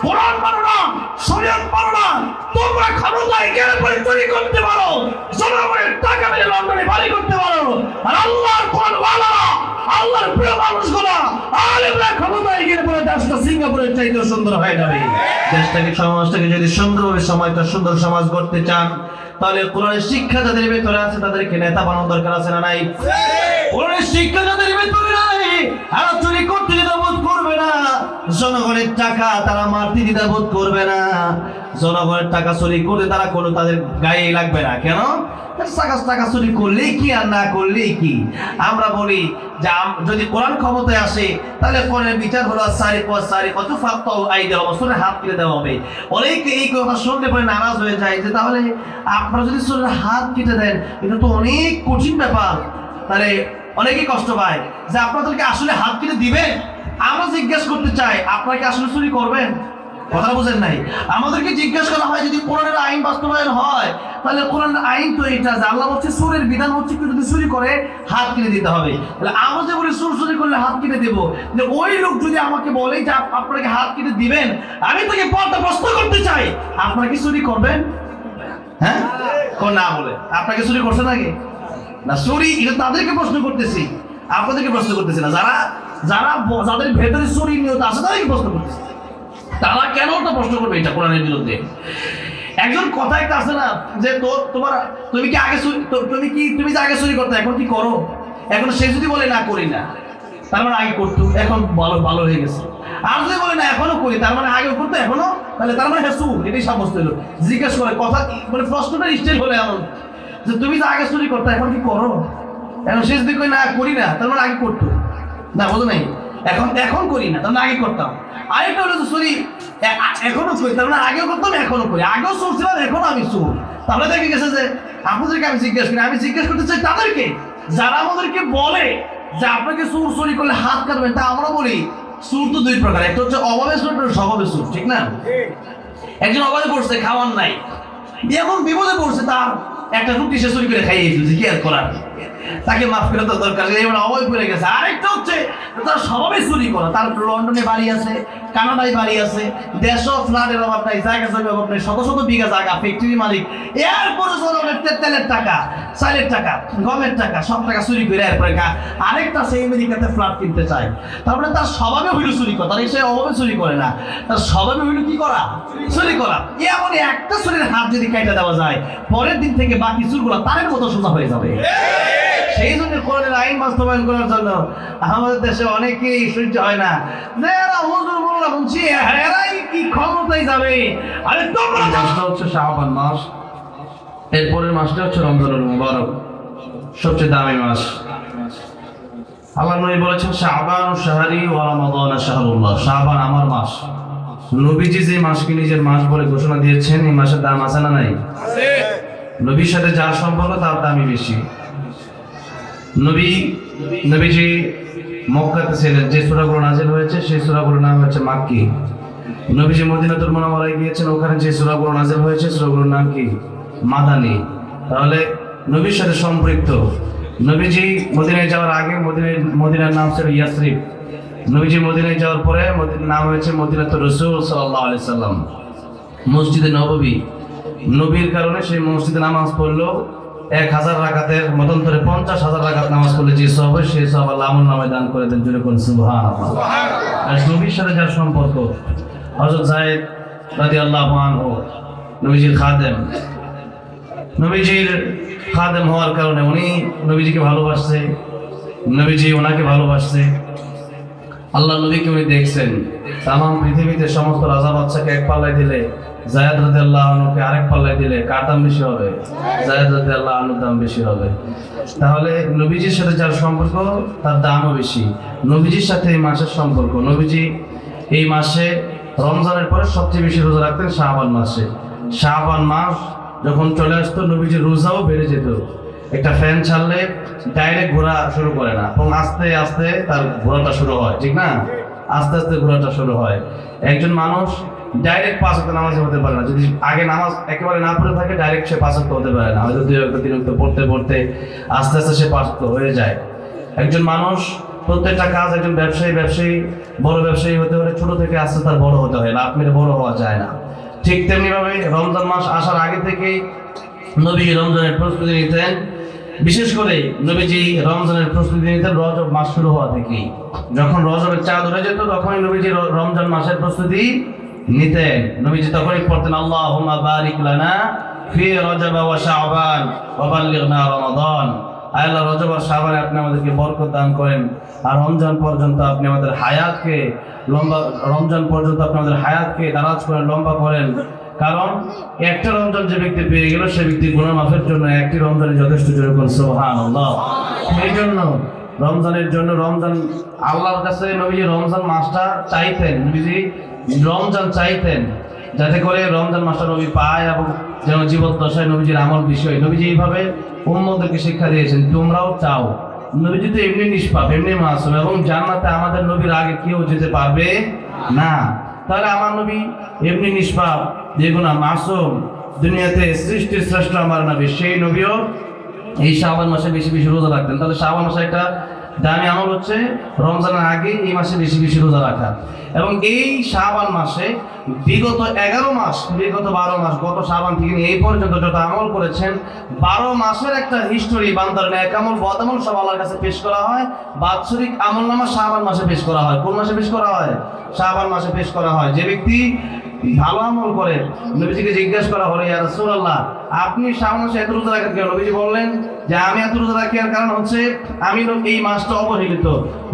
কোরআন মানো না, শরীয়ত মানো না, তোমরা ক্ষমতায় গেলে পরে চুরি করতে পারো, জনগণের টাকা মেরে লন্ডনে বাড়ি করতে পারো, আর আল্লাহর কোরআনওয়ালারা, আল্লাহর প্রিয় মানুষগুলো আলেমরা ক্ষমতায় গেলে পরে দেশটা সিঙ্গাপুরের চাইতেও সুন্দর হয়ে যাবে। দেশটাকে, সমাজটাকে যদি সুন্দরভাবে সময়টা সুন্দর সমাজ করতে চান, তাহলে কোরআনের শিক্ষা যাদের ভেতরে আছে তাদেরকে নেতা বানানোর দরকার আছে না নাই? কোরআনের শিক্ষা যাদের ভেতরে নাই, আর চুরি করতে দ্বিধাবোধ করবে না, জনগণের টাকা তারা মারতে দ্বিধাবোধ করবে না, জনগণের টাকা চুরি করতে তারা কোনো তাদের গায়ে লাগবে না। কেন? টাকা চুরি করলেই কি আর না করলেই কি? আমরা বলি যে যদি কোরআন ক্ষমতায় আসে তাহলে কোরআনের বিচার হলো কত ফাক্ত আইডিয়া অবস্থানে হাত কেটে দেওয়া হবে। অনেকে এই কথা শুনলে পরে নারাজ হয়ে যায় যে তাহলে আপনারা যদি শরীরে হাত কেটে দেন এটা তো অনেক কঠিন ব্যাপার। তাহলে অনেকেই কষ্ট পায় যে আপনাদেরকে আসলে হাত কেটে দিবেন। আমরা জিজ্ঞেস করতে চাই, আপনারা কি আসলে চুরি করবেন? কথা বুঝেন নাই? আমাদেরকে জিজ্ঞেস করা হয় যদি কোরআনের আইন বাস্তবায়ন হয় তাহলে কোরআনের আইন তো এটা যে আল্লাহ বলছে চোরের বিধান হচ্ছে কেউ যদি চুরি করে হাত কেটে দিতে হবে। তাহলে আমরা যে বলি চুরি করলে হাত কেটে দেবো, যে ওই লোক যদি আমাকে বলে যে আপনাকে হাত কেটে দিবেন, আমি তাকে পথটা প্রশ্ন করতে চাই, আপনারা কি চুরি করবেন? হ্যাঁ, না বলে আপনাকে চুরি করছে নাকি না? চুরি এটা তাদেরকে প্রশ্ন করতেছি, আপনাদেরকে প্রশ্ন করতেছি না। যাদের ভেতরে চুরি নিয়ত আছে তাদেরকে প্রশ্ন করতেছি। তারা কেন ওটা প্রশ্ন করবে এটা কোরআনের বিরুদ্ধে? একজন কথা একটা আছে না যে তুমি কি আগে তুমি যে আগে চুরি করতে এখন কি করো? এখন সে যদি বলে না করি না, তার মানে আগে করতো এখন ভালো হয়ে গেছে। আর যদি বলে না এখনো করি, তার মানে আগে করতো এখনো, তাহলে তার মানে হ্যাঁ চুর, এটাই সাব্যস্ত হলো। জিজ্ঞেস করে কথা মানে প্রশ্নটা স্টাইল হলে এমন যে তুমি যে আগে চুরি করতে এখন কি করো? এখন সে যদি কই না করি না, তার মানে আগে করতো না, বোঝো নাই? এখন করি না, তার মানে আগে করতাম। আরেকটা হলো চুরি এখনো করি, তার মানে আগেও করতাম এখনো করি, আগেও চোর ছিলাম এখনো আমি চোর। তাহলে দেখে গেছে যে আপনাদেরকে আমি জিজ্ঞেস করতে চাই তাদেরকে যারা আমাদেরকে বলে যে আপনাকে চুরি করলে হাত কাটবেন। তা আমরা বলি চুর তো দুই প্রকার, একটা হচ্ছে অভাবে চুর, একটা স্বভাবে চুর, ঠিক না? একজন অভাবে পড়ছে, খাওয়ার নাই, এমন বিপদে পড়ছে, তার একটা রুটি সে চুরি করে খাইয়ে দিয়েছে, কি আর করার, তাকে মাফ করে দেওয়ার দরকার, অভাবে পড়ে গেছে। আরেকটা হচ্ছে তার স্বভাবে চুরি করা, তার লন্ডনে বাড়ি আছে, কানাডায় বাড়ি আছে, দেশও ফ্ল্যাটের অভাব নাই, জায়গা জমির অভাব নাই, শত শত বিঘা জায়গা, ফ্যাক্টরি মালিক, এরপরে তেলের টাকা, চালের টাকা, গমের টাকা, সব টাকা চুরি করে এরপরে আরেকটা সে আমেরিকাতে ফ্ল্যাট কিনতে চায়। তারপরে তার স্বভাবে হইল চুরি করা, তার সে অভাবে চুরি করে না, তার স্বভাবে হইল কি করা? চুরি করা। এমন একটা চুরির হাত যদি কেটে দেওয়া যায়, পরের দিন থেকে বাকি চুরগুলো তারের মতো সোজা হয়ে যাবে। সেই জন্য কোরআনের আইন বাস্তবায়ন করার জন্য আমাদের দেশে অনেকেই সহ্য হয় না, যে এরা হুজুর বললাম শুনছি এরাই কি ক্ষমতায় যাবে। আরে তোমরা মাসটা হচ্ছে শাবান মাস, এরপরের মাসটা হচ্ছে রমজানুল মুবারক, সবচেয়ে দামি মাস। আল্লাহ নবী বলেছেন শাবান শাহরি ওয়া রমাদান শাহরুল্লাহ, শাবান আমার মাস। নবীজি যে মাসকে নিজের মাস বলে ঘোষণা দিয়েছেন, এই মাসের দাম আছে না নাই? আছে। নবীর সাথে যার সম্পর্ক তার দামই বেশি। নবীজি মক্কাতে ছিলেন, যে সূরাগুলো নাযিল হয়েছে সেই সূরাগুলোর নাম হচ্ছে মাক্কি। নবীজি মদিনাতুল মুনাওয়ারায় গিয়েছেন, ওখানে যে সূরাগুলো নাযিল হয়েছে সূরাগুলোর নাম কি? মাদানী। তাহলে নবীর সাথে সম্পৃক্ত। নবীজি মদিনায় যাওয়ার আগে মদিনার নাম ছিল ইয়াসরিব। নবীজি মদিনায় যাওয়ার পরে নাম হয়েছে মদিনাতুর রাসূল সাল্লাল্লাহু আলাইহি সাল্লাম। মসজিদে নববী, নবীর কারণে সেই মসজিদে নামাজ পড়লো 1000 রাকাতের মতান্তরে 50,000 রাকাত নামাজ পড়লে যে সওয়াব হয় সেই সওয়াব আল্লাহ আমল নামায় দান করে দেন। জোরে কোন সুবহানাল্লাহ। আর নবীর সাথে যার সম্পর্ক, হযরত যায়েদ রাদিয়াল্লাহু আনহু নবীজির খাদেম, নবীজির খাদেম হওয়ার কারণে উনি নবীজিকে ভালোবাসছে, নবীজি ওনাকে ভালোবাসছে। আল্লাহ নবীকে উনি দেখছেন, তামাম পৃথিবীতে সমস্ত রাজা বাদশাকে এক পাল্লায় দিলে যায়েদ রাদিয়াল্লাহু আনহুকে আরেক পাল্লায় দিলে কার দাম বেশি হবে? যায়েদ রাদিয়াল্লাহু আনহুর দাম বেশি হবে। তাহলে নবীজির সাথে যার সম্পর্ক তার দামও বেশি। নবীজির সাথে এই মাসের সম্পর্ক, নবীজি এই মাসে রমজানের পরে সবচেয়ে বেশি রোজা রাখতেন শাবান মাসে। শাবান মাস যখন চলে আসতো নবীজির রোজাও বেড়ে যেত। একটা ফ্যান ছাড়লে ডাইরেক্ট ঘোরা শুরু করে না, এবং আস্তে আস্তে তার ঘোরাটা শুরু হয়, ঠিক না? আস্তে আস্তে ঘোরাটা শুরু হয়। একজন মানুষ ডাইরেক্ট 5 ওয়াক্ত নামাজ হতে পারে না, যদি আগে নামাজ একেবারে না পড়ে থাকে ডাইরেক্ট সে 5 ওয়াক্ত হতে পারে না, হয়তো 2 ওয়াক্ত 3 ওয়াক্ত পড়তে পড়তে আস্তে আস্তে সে 5 ওয়াক্ত হয়ে যায়। একজন মানুষ প্রত্যেকটা কাজ একজন ব্যবসায়ী বড় ব্যবসায়ী হতে হলে ছোট থেকে আস্তে তার বড় হতে হয়, লাভ মেরে বড় হওয়া যায় না। ঠিক তেমনি ভাবে রমজান মাস আসার আগে থেকেই নবী রমজানের প্রস্তুতি নিতেন। বিশেষ করে নবীজি রমজানের প্রস্তুতি নিতেন রজব মাস শুরু হওয়া থেকেই। যখন রজবের চাঁদ উঠে যেত তখনই নবীজি রমজান মাসের প্রস্তুতি নিতেন। নবীজি তখনই পড়তেন আল্লাহুম্মা বারিক লানা ফি রজব ওয়া শাবান ওয়া বাল্লিগনা রমাদান। আল্লাহ রজব আর শাবানে আপনি আমাদেরকে বরকত দান করেন, আর রমজান পর্যন্ত আপনি আমাদের হায়াতকে দারাজ করেন, লম্বা করেন। কারণ একটা রমজান যে ব্যক্তি পেয়ে গেল সে ব্যক্তি গুনাহ মাফের জন্য একটি রমজানে যথেষ্ট। যেরকম সুবহানাল্লাহ। এই জন্য রমজান আল্লাহর কাছে নবীজি রমজান মাসটা চাইতেন, নবীজি রমজান চাইতেন যাতে করে রমজান মাসটা নবী পায় এবং যেন জীবদ্দশায় নবীজির আমল বিষয়। নবীজি এইভাবে উম্মতকে শিক্ষা দিয়েছেন, তোমরাও চাও। নবীজি তো এমনি নিষ্পাপ, এমনি মাসুম, এবং জান্নাতে আমাদের নবীর আগে কেউ যেতে পারবে না। তাহলে আমার নবী এমনি নিষ্পাপ, যেগুনা মাসুম, দুনিয়াতে সৃষ্টির শ্রেষ্ঠ আমার নবী, সেই নবীও এই শাবান মাসে বেশি বেশি রোজা রাখতেন। তাহলে শাবান মাসে একটা দামি আমল হচ্ছে রমজানের আগে এই মাসে বেশি বেশি রোজা রাখা। এবং এই শাবান মাসে বিগত 11 মাস, বিগত 12 মাস, গত শাবান থেকে এই পর্যন্ত যত আমল করেছেন 12 মাসের একটা হিস্টোরি, বান্দার নেক আমল বদ আমল সব আল্লাহর কাছে পেশ করা হয়। বাৎসরিক আমলনামা শাবান মাসে পেশ করা হয়। কোন মাসে পেশ করা হয়? শাবান মাসে পেশ করা হয়। যে ব্যক্তি ভালো আমল করে, নবীজিকে জিজ্ঞাসা করা হলো, ইয়া রাসূলুল্লাহ আপনি শাবান মাসে এত রোজা রাখেন কেন? নবীজি বললেন যে আমি এত রোজা রাখি এর কারণ হচ্ছে আমি এই মাসটা অবহেলিত।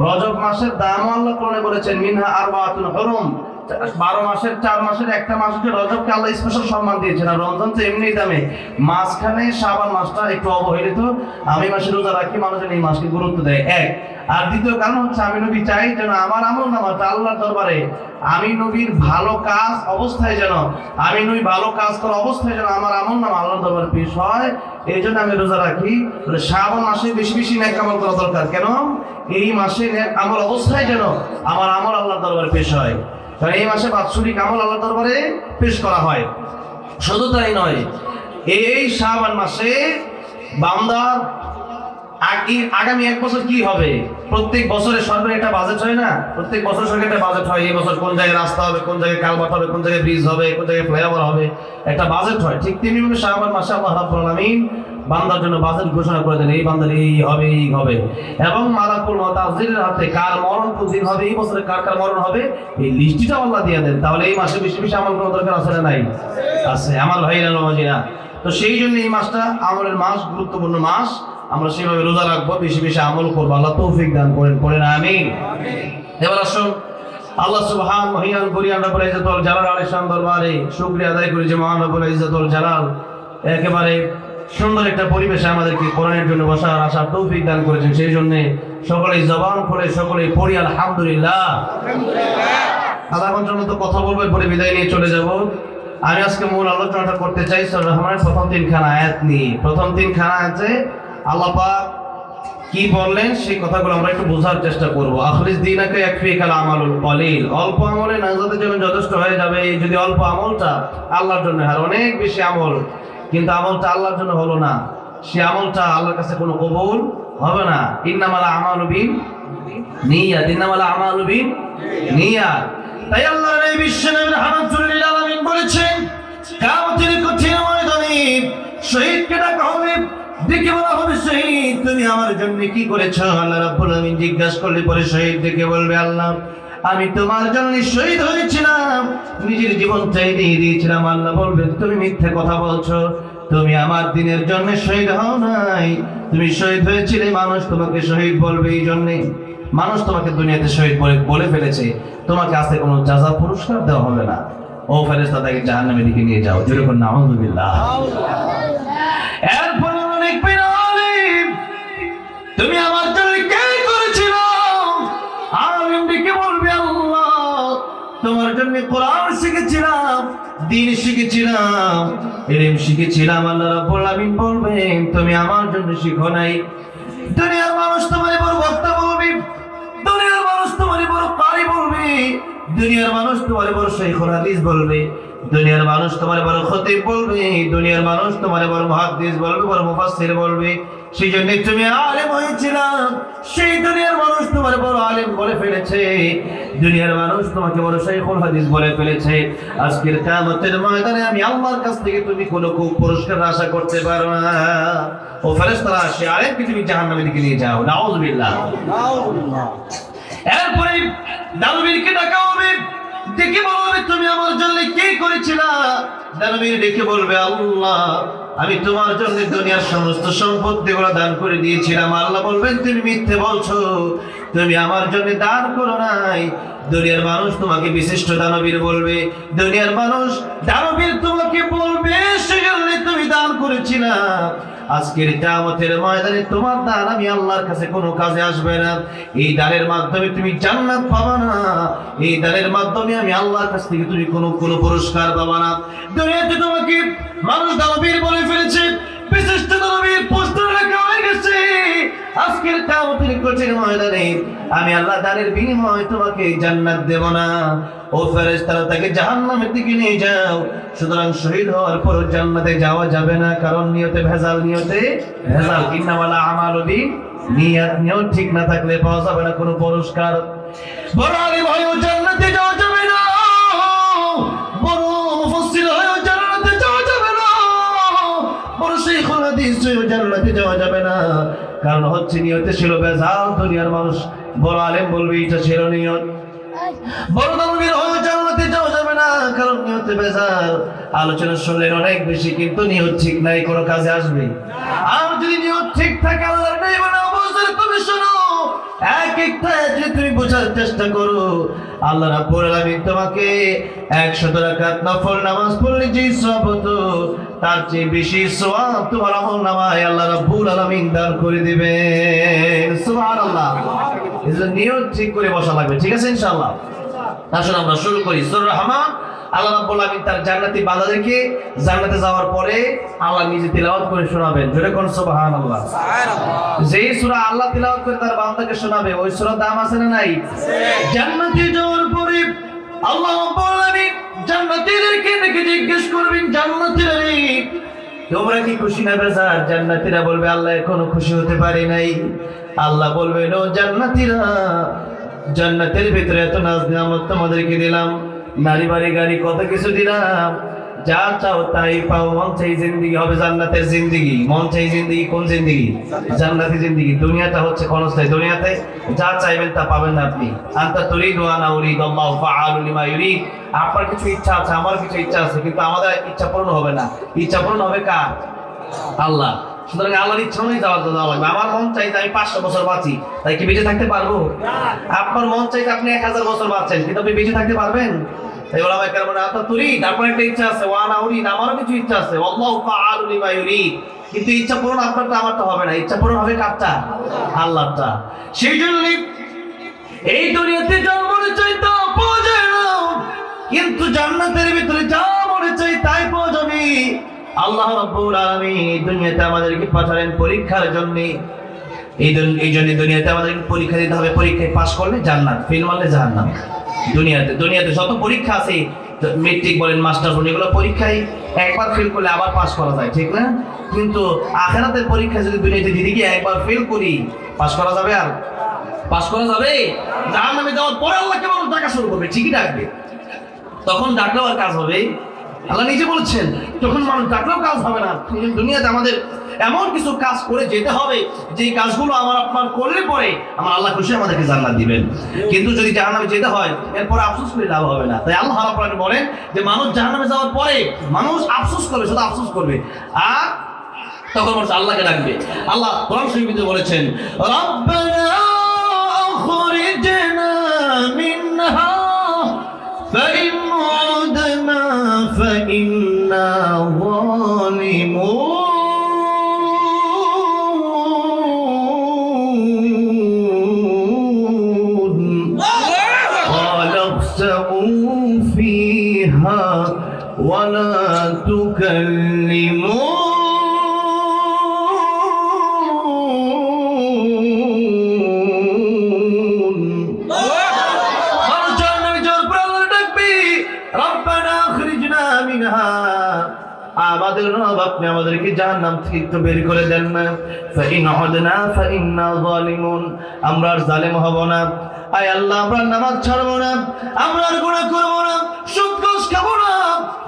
রজব মাসের দাম আল্লাহ কোরআনে বলেছেন মিনহা আরবাতুন হুরুম। 12 মাসের 4 মাসের একটা মাস হচ্ছে রজবকে আল্লাহ স্পেশাল সম্মান দিয়েছেন, আর রমজান তো এমনি দামে। মাঝখানে শাবান মাসটা একটু অবহেলিত, আমি মাসে রোজা রাখি, মানুষের এই মাসকে গুরুত্ব দেয়। এক। আর দ্বিতীয় কারণ হচ্ছে আমি নবী চাই যেন আমার আমল নামাটা আল্লাহর দরবারে আমি নবীর ভালো কাজ অবস্থায় যেন ভালো কাজ করা অবস্থায় যেন আমার আমল নামা আল্লাহর দরবারে পেশ হয়, এই জন্য আমি রোজা রাখি। শাবান মাসে বেশি বেশি নেক আমল করা দরকার। কেন? এই মাসে নেক আমল অবস্থায় যেন আমার আমল আল্লাহর দরবারে পেশ হয়। কারণ এই মাসে বাৎসরিক আমল আল্লাহর দরবারে পেশ করা হয়। শুধু তাই নয়, এই শাবান মাসে বান্দার আগামী 1 বছর কি হবে, প্রত্যেক বছরে সরকারের একটা বাজেট হয় না? প্রত্যেক বছর সরকারের একটা বাজেট হয়। এই বছর কোন জায়গায় রাস্তা হবে, কোন জায়গায় কালভার্ট হবে, কোন জায়গায় ব্রিজ হবে, কোন জায়গায় ফ্লাইওভার হবে, একটা বাজেট হয়। ঠিক তেমনিভাবে শাবান মাসে আল্লাহ রাব্বুল আলামিন বান্দার জন্য বাজেট ঘোষণা করে দেন, এই বান্দার এই হবে। এবং মালাকুল মউত আজিলের হাতে কার মরণ কোন দিন হবে, এই বছরে কার কার মরণ হবে, এই লিস্টটা আল্লাহ দিয়ে দেন। তাহলে এই মাসে বেশি বেশি আমল করার দরকার আছে না নাই? আছে। আমার ভাইরা নামাজিরা, তো সেই জন্য এই মাসটা আমলের মাস, গুরুত্বপূর্ণ মাস। আমরা সেভাবে রোজা রাখবো, বেশি বেশি আমল করবো। আল্লাহ তৌফিক দান করেন, পড়েন আমিন। এবার আসুন আল্লাহ সুবহান মহিয়ান করিয়ান রব্বুল ইজ্জতুল জালাল আলিশান দরবারে শুকরিয়া আদায় করি যে মহান রব্বুল ইজ্জতুল জালাল একেবারে সুন্দর একটা পরিবেশে আমাদেরকে কোরআনের জন্য বসার আশা তৌফিক দান করেছেন। সেই জন্য সকলেই জবান খুলে সকলেই পড়ি আলহামদুলিল্লাহ। আধা ঘন্টার মতো কথা বলবো, পরে বিদায় নিয়ে চলে যাব। আমি আজকে মূল আলোচনাটা করতে চাই সূরা রহমানের প্রথম 3খানা আয়াত নিয়ে। প্রথম 3খানা আয়াতে আল্লাহ পাক কি বললেন সেই কথাগুলো আমরা একটু বোঝার চেষ্টা করব। আখলিস দীনাকা ইয়াকফিকাল আমালুল কলিল, অল্প আমলে নাজাতের জন্য যথেষ্ট হয়ে যাবে। যদি অল্প আমলটা আল্লাহর জন্য, আর অনেক বেশি আমল কিন্তু আমলটা আল্লাহর জন্য হলো না, সে আমলটা আল্লাহর কাছে কোনো কবুল হবে না। ইন্নামাল আমালু বিন্নিয়াত, ইন্নামাল আমালু বিন্নিয়াত। তাই আল্লাহর নবী বিশ্বনবী রাহমাতুল লিল আলামিন বলেছেন, কিয়ামতের কঠিন ময়দানে শহীদকে ডাকা হবে, ডেকে বলা হবে, শহীদ তুমি আমার জন্য কি করেছো? আল্লাহ রাব্বুল আলামিন জিজ্ঞাসা করলে পরে শহীদ ডেকে বলবে, আল্লাহ আমি তোমার জন্য শহীদ হয়েছিলাম, নিজের জীবনটাই দিয়ে দিয়েছিলাম। আল্লাহ বলবেন তুমি মিথ্যে কথা বলছো, তুমি আমার দিনের জন্য শহীদ হও নাই, তুমি শহীদ হয়েছিলে, মানুষ তোমাকে শহীদ বলবে, এই জন্যে মানুষ তোমাকে দুনিয়াতে শহীদ বলে ফেলেছে, তোমাকে আজকে কোনো জাযা পুরস্কার দেওয়া হবে না। ও ফেরেশতা তাকে জাহান্নামের দিকে নিয়ে যাও। যেরকম নাউযুবিল্লাহ। এরপর অনেক বিনালিম তুমি আমার জন্য কি করেছিল? আলিম ডেকে বলবে, আল্লাহ তোমার জন্য কোরআন শিখেছিলাম, দ্বীন শিখেছিলাম, ইলম শিখেছিলাম। আল্লাহ রাব্বুল আলামিন বলবেন তুমি আমার জন্য শিখো নাই। দুনিয়ার মানুষ তোমার বড় বক্তা বলবে, দুনিয়ার মানুষ তোমার বড় কারি বলবে, দুনিয়ার মানুষ তোমার বড় শাইখুল হাদিস বলবে, দুনিয়ার মানুষ তোমার বড় খতিব বলবে, দুনিয়ার মানুষ তোমার বড় মুহাদ্দিস বলবে, বড় মুফাসসির বলবে। সেই জন্য তুমি আলেম হয়েছিলাম, সেই দুনিয়ার মানুষ তোমার বড় আলেম বলে ফেলেছে, দুনিয়ার মানুষ তোমাকে বড় শাইখুল হাদিস বলে ফেলেছে। আজকের কিয়ামতের ময়দানে আমি আল্লাহর কাছ থেকে তুমি কোনো পুরস্কার আশা করতে পারো না। ও ফেরেশতারা, সে আলেমকে তুমি জাহান্নামের দিকে নিয়ে যাও, নাউযুবিল্লাহ। এরপরে দানবীরকে ডাকা হবে, ডেকে বলবে তুমি আমার জন্য কি করেছিলা? দানবীর ডেকে বলবে আল্লাহ, আমি তোমার জন্য দুনিয়ার সমস্ত সম্পত্তিগুলো দান করে দিয়েছিলাম। আল্লাহ বলবেন তুমি মিথ্যে বলছো, তুমি আমার জন্য দান করো নাই। দুনিয়ার মানুষ তোমাকে বিশিষ্ট দানবীর বলবে, দুনিয়ার মানুষ দানবীর তোমাকে বলবে সেজন্য তুমি দান করেছিলা। আজকের কিয়ামতের ময়দানে তোমার দান আমি আল্লাহর কাছে কোনো কাজে আসবে না। এই দানের মাধ্যমে তুমি জান্নাত পাবা না, এই দানের মাধ্যমে আমি আল্লাহর কাছ থেকে তুমি কোনো পুরস্কার পাবা না। দুনিয়াতে তোমাকে মানুষ দানবীর বলে ফেলেছে, বিশিষ্ট দানবীর পোস্টার লেখা হয়ে গেছে। আজকের কিয়ামতের কঠিন ময়দানে আমি আল্লাহ দানের বিনিময়ে তোমাকে জান্নাত দেব না। ও ফেরেশতারা, তাকে জাহান্নামের দিকে নিয়ে যাও। সুতরাং শহীদ হওয়ার পর জান্নাতে যাওয়া যাবে না, কারণ নিয়তে ভেজাল, নিয়তে ভেজাল। ইন্নামাল আমালু বিনিয়াত, নিয়ত ঠিক না থাকলে পাওয়া যাবে না কোনো পুরস্কার। বড় আলিম হয়েও জান্নাতে যাওয়া যাবে না, বড় মুফাসসির হয়েও জান্নাতে যাওয়া যাবে না, বড় শাইখুল হাদিস হয়েও জান্নাতে যাওয়া যাবে না। কারণ হচ্ছে নিয়তে ছিল ভেজাল। দুনিয়ার মানুষ বড় আলেম বলবে এটা ছিল নিয়ত। বড় দানবীর হয়েও জান্নাতে যাওয়া যাবে না, কারণ নিয়তে ভেজাল। আলোচনা শুনলেন অনেক বেশি, কিন্তু নিয়ত ঠিক নাই, কোনো কাজে আসবে। আর যদি নিয়ত ঠিক থাকে আল্লাহর নেই বলে অবসর, তুমি শোনো এক একটা যদি তুমি বোঝার চেষ্টা করো, আল্লাহ রাব্বুল আলামিন তোমাকে 100 রাকাত নফল নামাজ পড়লে যে সওয়াব হতো, তার চেয়ে বেশি সওয়াব তোমার আমলনামায় আল্লাহ রাব্বুল আলামিন দান করে দিবেন। সুবহানাল্লাহ। এজন্য নিয়ত ঠিক করে বসা লাগবে, ঠিক আছে ইনশাআল্লাহ। আসুন আমরা শুরু করি। সূরা রহমান। আল্লাহ রাব্বুল আলামিন তার জান্নাতি বান্দাদেরকে জান্নাতে যাওয়ার পরে আল্লাহ নিজে তিলাওয়াত করে শোনাবেন। জোরে কোন সুবহানাল্লাহ। যেই সূরা আল্লাহ তিলাওয়াত করে তার বান্দাকে শোনাবে, ওই সূরার দাম আছে না নাই? জান্নাতে যাওয়ার পরে আল্লাহ রাব্বুল আলামিন জান্নাতীদেরকে দেখে জিজ্ঞেস করবেন, জান্নাতীরা তোমরা কি খুশি না বেজার? জান্নাতীরা বলবে আল্লাহ এখনো খুশি হতে পারি নাই। আল্লাহ বলবেন ও জান্নাতীরা, জান্নাতের ভিতরে এত নাজ নিয়ামত তোমাদেরকে দিলাম, নারী বাড়ি গাড়ি কত কিছু দিলাম, যা চাও তাই পাও। মন চাই জিন্দেগি হবে জান্নাতের জিন্দেগি। মন চাই জিন্দেগি কোন জিন্দেগি? জান্নাতি জিন্দেগি। দুনিয়াটা হচ্ছে ক্ষণস্থায়ী, দুনিয়াতে যা চাইবেন তা পাবেন না আপনি। আনতা তুরিদু আনা উরিদ, আল্লাহু ফাআলু লিমা ইউরিদ। আপনার কিছু ইচ্ছা আছে, আমার কিছু ইচ্ছা আছে, কিন্তু আমাদের ইচ্ছা পূরণ হবে না। ইচ্ছা পূরণ হবে কার? আল্লাহ। সুতরাং আল্লাহর ইচ্ছা অনুযায়ী যাওয়া লাগবে। আমার মন চাইতে আমি 500 বছর বাঁচি, তাই কি বেঁচে থাকতে পারবো? আপনার মন চাইতে আপনি 1000 বছর বাঁচেন, কিন্তু আপনি বেঁচে থাকতে পারবেন? তাই ওলামায়ে কেরাম বলেন আতা তুরিদ, আপনার একটা ইচ্ছা আছে, ওয়া আনা উরিদ, আমারও কিছু ইচ্ছা আছে, আল্লাহু ফাআলু লিমা ইউরিদ। কিন্তু ইচ্ছা পূরণ আপনারটা আমারটা হবে না, ইচ্ছা পূরণ হবে কারটা? আল্লাহরটা। সেই জন্য এই দুনিয়াতে যা মনে চাই তা পাওয়া যায় না, কিন্তু জান্নাতের ভিতরে যা মনে চাই তাই পাওয়া যাবে। আল্লাহ রাব্বুল আলামিন দুনিয়াতে আমাদেরকে পাঠালেন পরীক্ষার জন্য। এই জন্য দুনিয়াতে আমাদেরকে পরীক্ষা দিতে হবে। পরীক্ষায় পাশ করলে জান্নাত, ফেল মারলে জাহান্নাম। দুনিয়াতে যত পরীক্ষা আছে, মেট্রিক বলেন, মাস্টার্স বলেন, এগুলো পরীক্ষায় একবার ফেল করলে আবার পাস করা যায়, ঠিক না? কিন্তু আখিরাতের পরীক্ষা যদি দুনিয়াতে দিদিকে একবার ফেল করি, পাস করা যাবে? আর পাস করা যাবে? জাহান্নামে যাওয়ার পরে আল্লাহকে মানুষ ডাকা শুরু করবে, ঠিকই ডাকবে। তখন ডাকলেও আর কাজ হবে? আল্লাহ নিজে বলছেন তখন মানুষ ডাকলেও কাজ হবে না। দুনিয়াতে আমাদের এমন কিছু কাজ করে যেতে হবে, যে কাজগুলো আমার আপনার করলে পরে আমার আল্লাহ খুশি আমাদেরকে জান্নাত দিবেন। কিন্তু যদি জাহান্নামে যেতে হয়, এরপর আফসোস করে লাভ হবে না। তাই আল্লাহ রাব্বুল আলামিন বলেন যে মানুষ জাহান্নামে যাওয়ার পরে মানুষ আফসোস করবে, শুধু আফসোস করবে, আর তখন মানুষ আল্লাহকে ডাকবে। আল্লাহ কোরআন শরীফে বলেছেন, রাব্বানা আখরিজনা মিনহা ফাইন উদনা ফাইন্না যালিমুন। فيها ولا تكلمون আমাদের রব আপনি আমাদেরকে জাহান্নাম থেকে একটু বের করে দেন না। ফাইন উদনা ফাইন্না যালিমুন, আমরা আর জালেম হব না। আয় আল্লাহ, আমরা নামাজ ছাড়বো না, আমরা আর গুনাহ করবো না, সুদ ঘুষ খাবো না,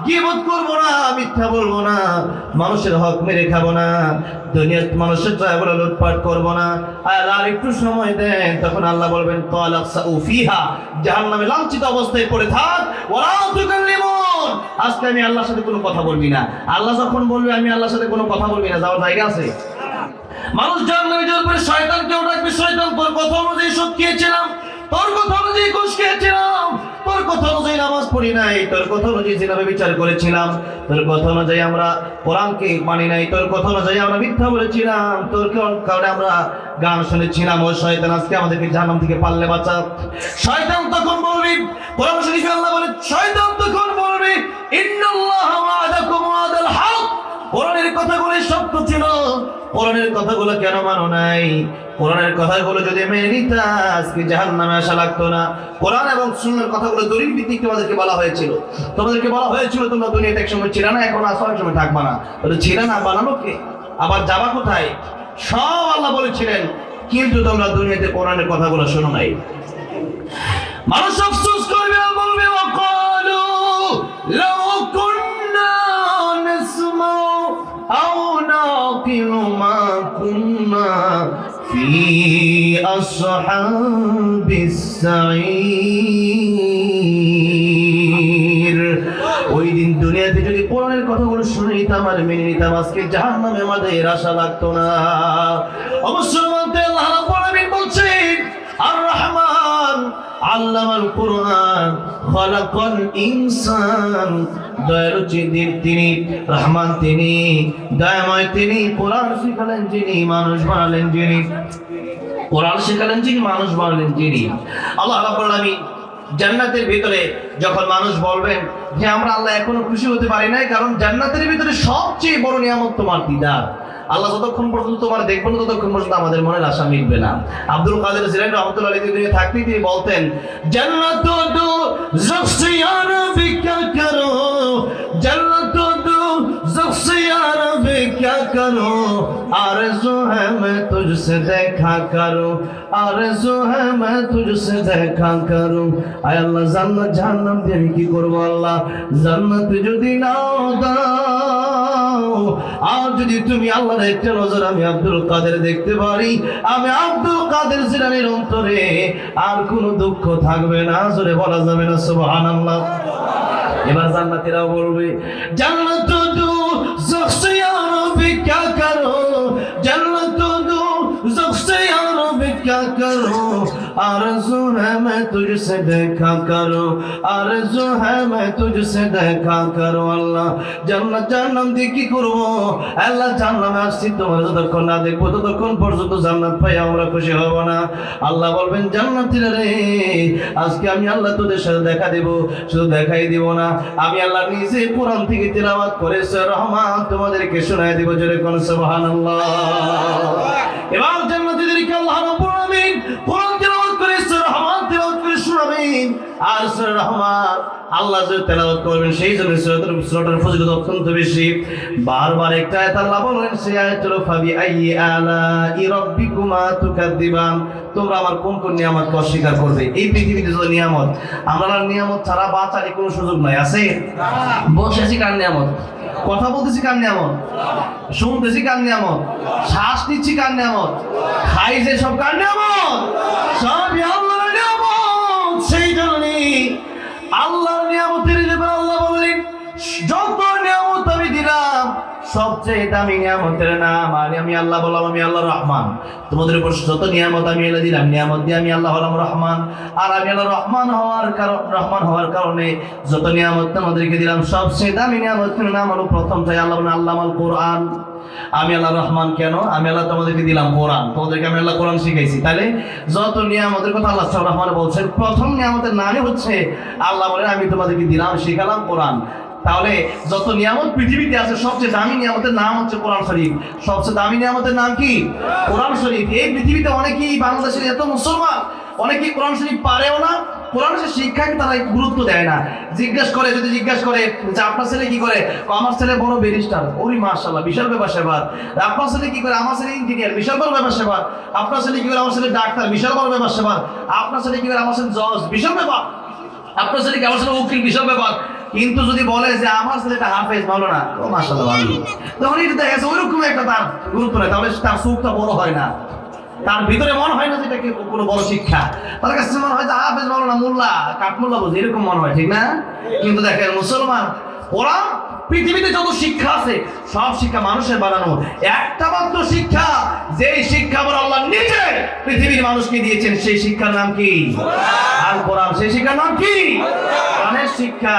গীবত করবো না, মিথ্যা বলবো না, মানুষের হক মেরে খাবো না, দুনিয়ার মানুষের জায়গাগুলো লুটপাট করবো না। আয় আল্লাহ, আর একটু সময় দেন। তখন আল্লাহ বলবেন ক্বালা সাউ ফিহা, জাহান্নামে লাঞ্ছিত অবস্থায় পড়ে থাক, ওয়ালা তুকাল্লিমুন, আজকে আমি আল্লাহর সাথে কোনো কথা বলবি না। আল্লাহ যখন বলবে আমি আল্লাহর সাথে কোনো কথা বলবি না, যাওয়ার জায়গা আছে? মানুষ জাহান্নামে যাওয়ার পরে শয়তানকেও ডাকবে, শয়তান তোর কথা অনুযায়ী সুদ খেয়েছিলাম, তোর কথা অনুযায়ী ঘুষ খেয়েছিলাম, তোর কথা অনুযায়ী নামাজ পড়ি নাই, তোর কথা অনুযায়ী জিনাবে বিচার করেছিলাম, তোর কথা অনুযায়ী আমরা কোরআনকে মানি নাই, তোর কথা অনুযায়ী আমরা মিথ্যা বলেছিলাম, তোর কারণে আমরা গান শুনেছিলাম। ও শয়তান, আজকে আমাদেরকে জাহান্নাম থেকে পারলে বাঁচা। শয়তান তখন বলবে, কোরআন শরীফে আল্লাহ বলে, শয়তান তখন বলবে ইন্নাল্লাহা ওয়াদাকুম ওয়াদাল হক, কোরআনের কথাগুলো সত্য ছিল, কোরআনের কথাগুলো কেন মানো নাই? কোরআনের কথাগুলো যদি মেনে নিতা আজকে জাহান্নামে আসা লাগতো না। কোরআন এবং সুন্নাহর কথাগুলো দলিল ভিত্তিক তোমাদেরকে বলা হয়েছিল, তোমাদেরকে বলা হয়েছিল তোমরা দুনিয়াতে একসময় ছিল না, এখন আসো একসময় থাকবা না। তাহলে ছিল না, বানানো কে? আবার যাবা কোথায়? সব আল্লাহ বলেছিলেন, কিন্তু তোমরা দুনিয়াতে কোরআনের কথাগুলো শোনো নাই। মানুষ আফসোস করবে আর বলবে ওয়াকালু লাউ কুন্না নাসমাউ আও নাকিলু মা কুন্না ফি আসহাবিস সাঈর। ওই দিন দুনিয়াতে যদি কোরআনের কথাগুলো শুনে নিতাম আর মেনে নিতাম, আজকে জাহান্নামে আমাদের আশা লাগতো না। অবশ্যই মানতে আল্লাহ রাব্বুল আলামিন বলছেন আর রহমান আল্লামাল কুরআন খালাকাল ইনসান, দয়ালু তিনি রহমান, তিনি দয়াময়, তিনি কোরআন শিখালেন যিনি, মানুষ বানালেন যিনি, কোরআন শিখালেন যিনি, মানুষ বানালেন যিনি। আল্লাহ রাব্বুল আলামিন জান্নাতের ভিতরে যখন মানুষ বলবেন যে আমরা আল্লাহ এখনো খুশি হতে পারি নাই, কারণ জান্নাতের ভিতরে সবচেয়ে বড় নিয়ামত তোমার দিদার। আল্লাহ যতক্ষণ পর্যন্ত তোমার দেখবেন না ততক্ষণ পর্যন্ত আমাদের মনের আশা মিটবে না। আব্দুল কাদের জিলানী রাহমাতুল্লাহ আলাইহি দুনিয়া থাকতেই তিনি বলতেন, জান্নাতু দু যখসিয়ার বিকা করো, জান্নাতু দু যখসিয়ার বিকা করো, আরজু है मैं तुझसे देखा करूं, आरज़ू है मैं तुझसे देखा करूं। आय अल्लाह, জান্নাত জাহান্নাম দিয়ে আমি কি করব? আল্লাহ, জান্নাত যদি নাও দাও, আর যদি তুমি আল্লাহর একটা নজর আমি আব্দুল কাদের দেখতে পারি, আমি আব্দুল কাদের জিলানীর অন্তরে আর কোনো দুঃখ থাকবে না। জোরে বলা যাবে না সুবহানাল্লাহ? এবার জান্নাতীরা বলবে, জান্নাতু দু যখসিয়ার বিকা করো, জান্নাতু দু যখসিয়ার বিকা করো, आरज़ू है मैं तुझसे देखा करो, आरज़ू है मैं तुझसे देखा करो। আল্লাহ, জান্নাত জাহান্নাম দিয়ে কি করব? আল্লাহ, জাহান্নামে আসছি, তোমার যতক্ষণ না দেখবো ততক্ষণ পর্যন্ত জান্নাত পাই আমরা খুশি হব না। আল্লাহ বলবেন, জান্নাতীরা রে, আজকে আমি আল্লাহ তোদের সাথে দেখা দেব, শুধু দেখাই দিব না, আমি আল্লাহ নিজে কোরআন থেকে তিলাওয়াত করে সূরা রহমান তোমাদেরকে শোনায় দেব। জোরে কোন সুবহানাল্লাহ। এবার জান্নাতীদেরকে আল্লাহ রাব্বুল আলামিন কোরআন তিলাওয়াত করে সূরা রহমান তিলাওয়াত করে শোনাবেন, আর সূরা রহমান আল্লাহ যে তেলাওয়াত করবেন সেই জন্য সূরাটার ফজিলত অত্যন্ত বেশি। বারবার একটা আয়াত আল্লাহ বলেন, সেই আয়াতুল ফাবি আইয়ি আলাই রাব্বিকুমা তুকাদ্দিবান, তোমরা আমার কোন কোন নিয়ামতকে অস্বীকার করবে? এই পৃথিবীতে যে নিয়ামত, আমরা নিয়ামত ছাড়া বাঁচার কোনো সুযোগ নাই। আছে? বসেছি কার নিয়ামত, কথা বলতেছি কার নিয়ামত, শুনতেছি কার নিয়ামত, শ্বাস নিচ্ছি কার নিয়ামত, খাই যে সব কার নিয়ামত, সবই আল্লাহর নিয়ামত। সেই জন্যই আল্লাহর নিয়ামতের ব্যাপারে আল্লাহ বললেন, যত নিয়ামত আমি দিলাম সবচেয়ে দামি নিয়ামতের নাম আমি আল্লাহ বললাম আমি আল্লাহ রহমান। তোমাদের উপর যত নিয়ামত আমি আল্লাহ দিলাম, নিয়ামত দিয়ে আমি আল্লাহ হলাম রহমান। আর আমি আল্লাহ রহমান হওয়ার কারণে যত নিয়ামত তোমাদেরকে দিলাম সবচেয়ে দামি নিয়ামতের নাম হলো প্রথম চাই আল্লাহ আল্লামাল কোরআন। আমি আল্লাহ রহমান কেন? আমি আল্লাহ তোমাদেরকে দিলাম কোরআন, তোমাদেরকে আমি আল্লাহ কোরআন শিখাইছি। তাহলে যত নিয়ামতের কথা আল্লাহ রহমান বলছেন, প্রথম নিয়ামতের নামই হচ্ছে আল্লাহ বলেন আমি তোমাদেরকে দিলাম শিখালাম কোরআন। তাহলে যত নিয়ামত পৃথিবীতে আছে সবচেয়ে দামি নিয়ামতের নাম হচ্ছে কোরআন শরীফ। সবচেয়ে দামি নিয়ামতের নাম কি? কোরআন শরীফ। এই পৃথিবীতে অনেকেই, বাংলাদেশের এত মুসলমান অনেকেই কোরআন শরীফ পারেও না, কোরআনের শিক্ষাকে তারা গুরুত্ব দেয় না। যদি জিজ্ঞেস করে যে আপনার ছেলে কি করে, আমার ছেলে বড় ব্যারিস্টার, ওরে মাশাআল্লাহ বিশাল ব্যাপার সেবার। আপনার ছেলে কি করে, আমার ছেলে ইঞ্জিনিয়ার, বিশাল বড় ব্যাপার সেবার। আপনার ছেলে কি করে, আমার ছেলে ডাক্তার, বিশাল বড় ব্যাপার সেবার। আপনার ছেলে কি করে, আমার ছেলে জজ, বিশাল ব্যাপার। আপনার ছেলে কি, আমার ছেলে উকিল, বিশাল ব্যাপার। কিন্তু যদি বলে যে আমার ছেলেটা হাফেজ, ভালো না, ও মাশাআল্লাহ ভালো, তখন এটা দেখা গেছে ওইরকম একটা তার গুরুত্ব নেই, তাহলে তার চোখটা বড় হয় না, তার ভিতরে মনে হয় না যে এটাকে কোনো বড় শিক্ষা। তার কাছে মনে হয় যে হাফেজ ভালো না, মোল্লা কাঠমোল্লা বুঝি, এরকম মনে হয়, ঠিক না? কিন্তু দেখেন মুসলমান, ওরা পৃথিবীতে যত শিক্ষা আছে সব শিক্ষা মানুষের বানানো। একটা মাত্র শিক্ষা, যে শিক্ষা আবার আল্লাহ নিজে পৃথিবীর মানুষকে দিয়েছেন, সেই শিক্ষার নাম কি? আল কোরআন। সেই শিক্ষার নাম কি? কোরআনের শিক্ষা।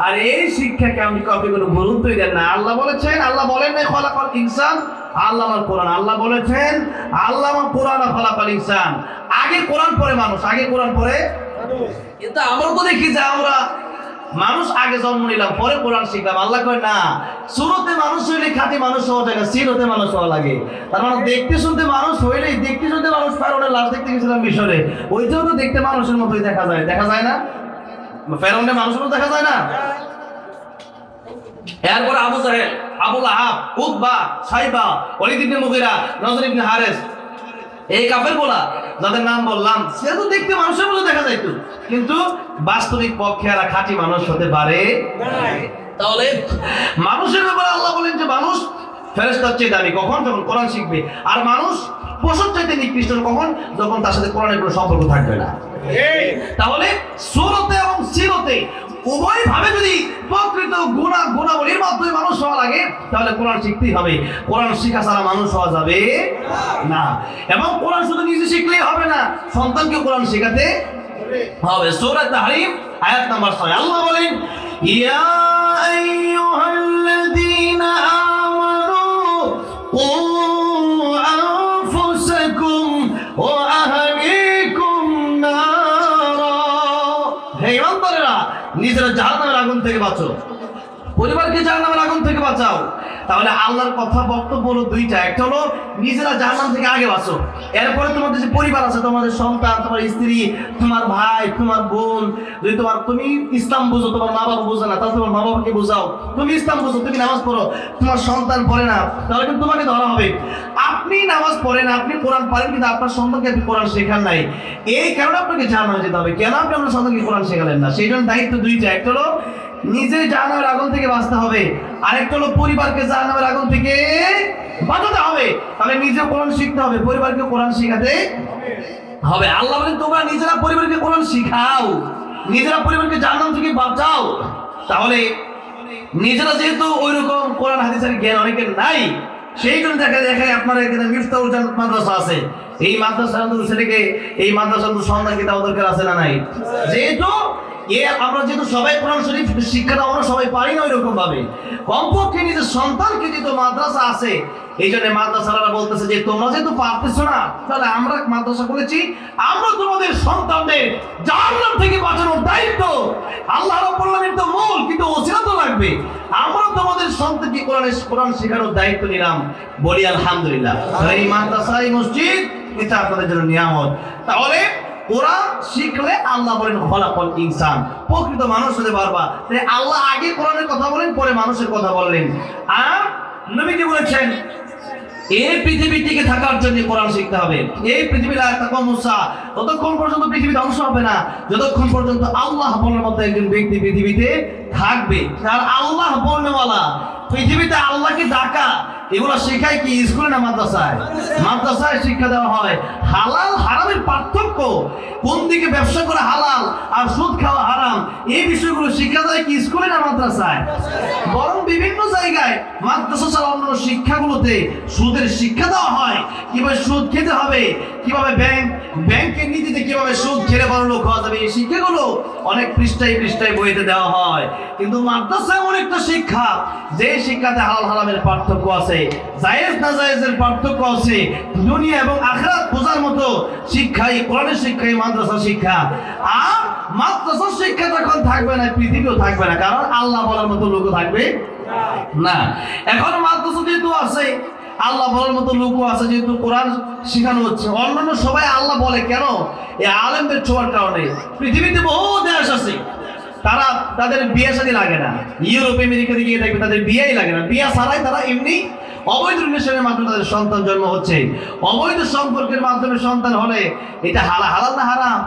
আর এই শিক্ষাকে আপনি কোনো গুরুত্বই দেন না। আল্লাহ বলেছেন, আল্লাহ বলেন না খলাকাল ইনসান, আল্লাহ আমার কোরআন। আল্লাহ বলেছেন আল্লাহ আমার কোরআন খলাকাল ইনসান। আগে কোরআন পরে মানুষ, আগে কোরআন পরে কিন্তু আমরা তো দেখি যে আমরা মানুষ আগে জন্ম নিলাম, পরে কোরআন শিখলাম। আল্লাহ কয় না, সুরতে মানুষ হইলে খাঁটি মানুষ হওয়া যায় না, সিরতে মানুষ হওয়া লাগে। তার মানে দেখতে শুনতে মানুষ হইলেই, দেখতে শুনতে মানুষ ফেরাউনের লাশ দেখতে গেছিলাম মিশরে, ওইটাও তো দেখতে মানুষের মতোই দেখা যায়, দেখা যায় না? ফেরাউনের মানুষের মতো দেখা যায় না? এরপরে আবু জাহেল, আবু লাহাব, উতবা, সাইবা, ওয়ালিদ ইবনে মুগীরা, নজর ইবনে হারেস, এই কাফেরগুলা যাদের নাম বললাম, সে তো দেখতে মানুষের মতো দেখা যাইতো, কিন্তু বাস্তবিক পক্ষে এরা খাঁটি মানুষ হতে পারে না। তাহলে মানুষের ব্যাপারে আল্লাহ বলেন যে মানুষ ফেরেশতার চেয়ে দামি কখন? যখন কোরআন শিখবে। আর মানুষ পশুর চাইতে নিকৃষ্ট কখন? যখন তার সাথে কোরআনের কোনো সম্পর্ক থাকবে না। তাহলে সুরতে এবং সিরতে উভয় ভাবে যদি প্রকৃত গুণাবলীর মাধ্যমে মানুষ হওয়া লাগে, তাহলে কোরআন শিখতেই হবে। কোরআন শিখা ছাড়া মানুষ হওয়া যাবে না। এবং কোরআন শুধু নিজে শিখলেই হবে না, সন্তানকে কোরআন শেখাতে হবে। সূরা তাহরিম আয়াত নাম্বার 6 আল্লাহ বলেন, ইয়া আইয়ুহাল্লাযীনা আমানু কু আনফুসাকুম ওয়া আহলিকুম নারা। হে ইমানদারেরা, নিজেরা জাহান্নামের আগুন থেকে বাঁচো, পরিবারকে জাহান্নামের আগুন থেকে বাঁচাও। তাহলে আল্লাহর কথা বক্তব্য হলো দুইটা। একটা হলো নিজেরা জাহান্নাম থেকে আগে বাঁচো, এরপরে তোমাদের যে পরিবার আছে, তোমাদের সন্তান, তোমার স্ত্রী, তোমার ভাই, তোমার বোন, যদি তুমি ইসলাম বুঝো, তোমার মা বাবা বোঝে না, তাহলে তোমার মা বাবাকে বোঝাও। তুমি ইসলাম বুঝো, তুমি নামাজ পড়ো, তোমার সন্তান পড়ে না, তাহলে কিন্তু তোমাকে ধরা হবে। আপনি নামাজ পড়েন, আপনি কোরআন পারেন, কিন্তু আপনার সন্তানকে আপনি কোরআন শেখান নাই, এই কারণে আপনাকে জাহান্নামে যেতে হবে। কেন আপনি আপনার সন্তানকে কোরআন শেখালেন না? সেই জন্য দায়িত্ব দুইটা। একটা হলো নিজে জাহান্নামের আগুন থেকে বাঁচতে হবে, আরেকটা হলো পরিবারকে জাহান্নামের আগুন থেকে বাঁচাতে হবে। তাহলে নিজে কোরআন শিখতে হবে, পরিবারকে কোরআন শেখাতে হবে। আল্লাহ বলেন তোমরা নিজেরা পরিবারকে কোরআন শিখাও, নিজেরা পরিবারকে জাহান্নাম থেকে বাঁচাও। তাহলে নিজেরা যেহেতু ওইরকম কোরআন হাদিসের জ্ঞান অনেকের নাই, সেই জন্য দেখা আপনার এখানে মিফতাহুল জান্নাত মাদ্রাসা আছে। এই মাদ্রাসা ছেলেকে, এই মাদ্রাসা সন্তানকে দেওয়া দরকার আছে না নাই? যেহেতু আমরা যেহেতু সবাই কোরআন শরীফ শিক্ষাটা আমরা সবাই পারি না ওইরকম ভাবে, কমপক্ষে নিজের সন্তানকে যেহেতু মাদ্রাসা আছে, এই জন্য মাদ্রাসারা বলতেছে যে তোমরা যেহেতু পারতেছো না, তাহলে আমরা মাদ্রাসা করেছি, আমরা তোমাদের সন্তানদের জাহান্নাম থেকে বাঁচানোর দায়িত্ব আল্লাহ রাব্বুল আলামিন তো মূল, কিন্তু ওসিলা তো লাগবে। আমরা তোমাদের সন্তানকে কোরআন শেখানোর দায়িত্ব নিলাম, বলি আলহামদুলিল্লাহ। এই মাদ্রাসা, এই মসজিদ, এটা আপনাদের জন্য নিয়ামত। তাহলে কোরআন শিখলে আল্লাহ বলেন খলাকাল ইনসান, প্রকৃত মানুষ হতে পারবা। তাই আল্লাহ আগে কোরআনের কথা বলেন, পরে মানুষের কথা বললেন। আর নবীজি বলেছেন এই পৃথিবী টিকে থাকার জন্য কোরআন শিখতে হবে। এই পৃথিবীর ততক্ষণ পর্যন্ত পৃথিবী ধ্বংস হবে না, যতক্ষণ পর্যন্ত আল্লাহ বলার মতো একজন ব্যক্তি পৃথিবীতে থাকবে। আর আল্লাহ বলনেওয়ালা, পৃথিবীতে আল্লাহকে ডাকা, এগুলো শেখায় কি স্কুলে না মাদ্রাসায়? মাদ্রাসায় শিক্ষা দেওয়া হয়। হালাল হারামের পার্থক্য, কোন দিকে ব্যবসা করা হালাল আর সুদ খাওয়া হারাম, এই বিষয়গুলো শিক্ষা দেয় কি স্কুলে না মাদ্রাসায়? বরং বিভিন্ন জায়গায় মাদ্রাসা ছাড়া অন্য শিক্ষাগুলোতে সুদের শিক্ষা দেওয়া হয়, কিভাবে সুদ খেতে হবে, কিভাবে ব্যাংকের নীতিতে কিভাবে সুদ ছেড়ে বড় লোক হওয়া যাবে, এই শিক্ষাগুলো অনেক পৃষ্ঠায় বইতে দেওয়া হয়। কিন্তু মাদ্রাসায় এমন একটা শিক্ষা, যে শিক্ষাতে হালাল হারামের পার্থক্য আছে, জায়েজ না জায়েজের পার্থক্য আছে, দুনিয়া এবং আখিরাত বোঝার মতো শিক্ষাই কোরআনের শিক্ষাই মাদ্রাসা শিক্ষা। আর মাদ্রাসার শিক্ষা যখন থাকবে না, পৃথিবীও থাকবে না, কারণ আল্লাহ বলার মতো লোকও থাকবে না। এখন মাদ্রাসা যেহেতু আছে, আল্লাহ বলার মতো লোকও আছে, যেহেতু কোরআন শেখানো হচ্ছে। অন্যান্য সবাই আল্লাহ বলে কেন? এই আলেমদের ছোঁয়ার কারণে। পৃথিবীতে বহু দেশ আছে তারা তাদের বিয়ে শাদী লাগে না, ইউরোপ আমেরিকাতে গিয়ে দেখবে তাদের বিয়েই লাগে না, বিয়ে ছাড়াই তারা এমনি অবৈধ রিলেশনের মাধ্যমে তাদের সন্তান জন্ম হচ্ছে। অবৈধ সম্পর্কের মাধ্যমে সন্তান হলে এটা হালাল না হারাম?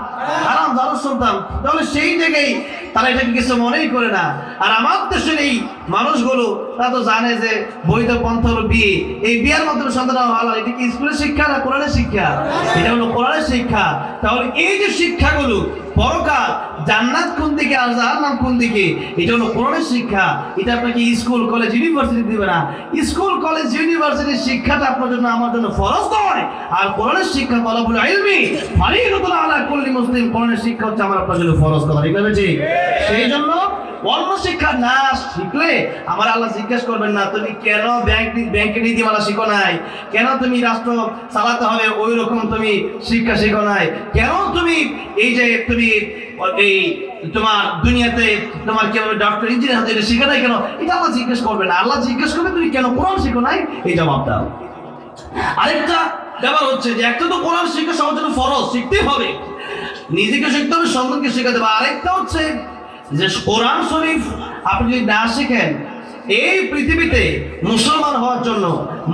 হারাম যারা সন্তান, তাহলে সেই জায়গায় তারা এটাকে কিছু মনেই করে না। আর আমার দেশের এই মানুষগুলো তারা তো জানে যে বৈধ পন্থা হলো বিয়ে, এই বিয়ের মাধ্যমে সন্তান হালাল। এটা কি স্কুলের শিক্ষা না কোরআনের শিক্ষা? এটা হলো কোরআনের শিক্ষা। তাহলে এই যে শিক্ষাগুলো, পরকাল, জান্নাত কোন দিকে আর জাহান্নাম কোন দিকে, এটা হলো কোরআনের শিক্ষা। এটা আপনাকে স্কুল কলেজ ইউনিভার্সিটি দিবে না। স্কুল কলেজ ইউনিভার্সিটির শিক্ষাটা আপনার জন্য আমার জন্য ফরজ নয়। আর কোরআনের শিক্ষা তলাবুল ইলমি ফারিদাতুন আলা কুল্লি মুসলিম, কোরআনের শিক্ষা হচ্ছে আমার আপনার জন্য ফরজ কথা। ঠিক আছে? সেই জন্য অন্য শিক্ষা না শিখলে আমার আল্লাহ জিজ্ঞেস করবেন না তুমি কেন ব্যাংকে নীতিমালা শিখো নাই, কেন তুমি রাষ্ট্র চালাতে হবে ওই রকম তুমি শিক্ষা শিখো নাই, কেন তুমি এই যে তুমি এই তোমার দুনিয়াতে তোমার কিভাবে ডক্টর ইঞ্জিনিয়ার হতে এটা শিখে নাই কেন, এটা আল্লাহ জিজ্ঞেস করবে না। আল্লাহ জিজ্ঞেস করবে তুমি কেন কোরআন শিখো নাই, এই জবাব দাও। আরেকটা ব্যাপার হচ্ছে যে একটা তো কোরআন শিক্ষা সবার জন্য ফরজ, শিখতেই হবে, নিজেকে শিখতে হবে, সন্তানকে শেখাতে হবে। আরেকটা হচ্ছে যে কোরআন শরীফ আপনি যদি না শিখেন, এই পৃথিবীতে মুসলমান হওয়ার জন্য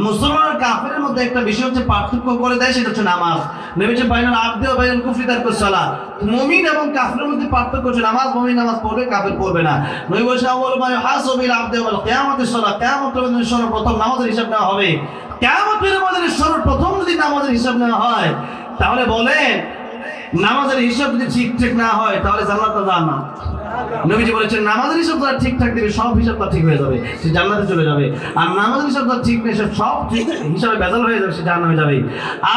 মুসলমান আর কাফেরের মধ্যে একটা বিষয় হচ্ছে পার্থক্য করে দেয়, সেটা হচ্ছে নামাজ। নবীজি বাইনাল আবদি ওয়া বাইনাল কুফরি তারকুস সালাত, মুমিন এবং কাফেরের মধ্যে পার্থক্য হচ্ছে নামাজ। মুমিন নামাজ পড়বে, কাফের পড়বে না। নবী বলেছেন আউয়ালু মা ইউহাসাবু বিল আবদি ওয়াল কিয়ামাতিস সালাত, কিয়ামতের দিন সর্বপ্রথম নামাজের হিসাব নেওয়া হবে। কিয়ামতের দিন সর্বপ্রথম যদি নামাজের হিসাব নেওয়া হয়, তাহলে বলেন নামাজের হিসাব যদি ঠিকঠাক না হয় তাহলে জান্নাত না জাহান্নাম? নবীজি বলেছেন নামাজের হিসাব তার ঠিকঠাক দিবে, সব হিসাব তার ঠিক হয়ে যাবে, সে জান্নাতে চলে যাবে। আর নামাজের হিসাব তার ঠিক নেই, সব ঠিক হিসাবে ভেজাল হয়ে যাবে, সে জাহান্নামে যাবে।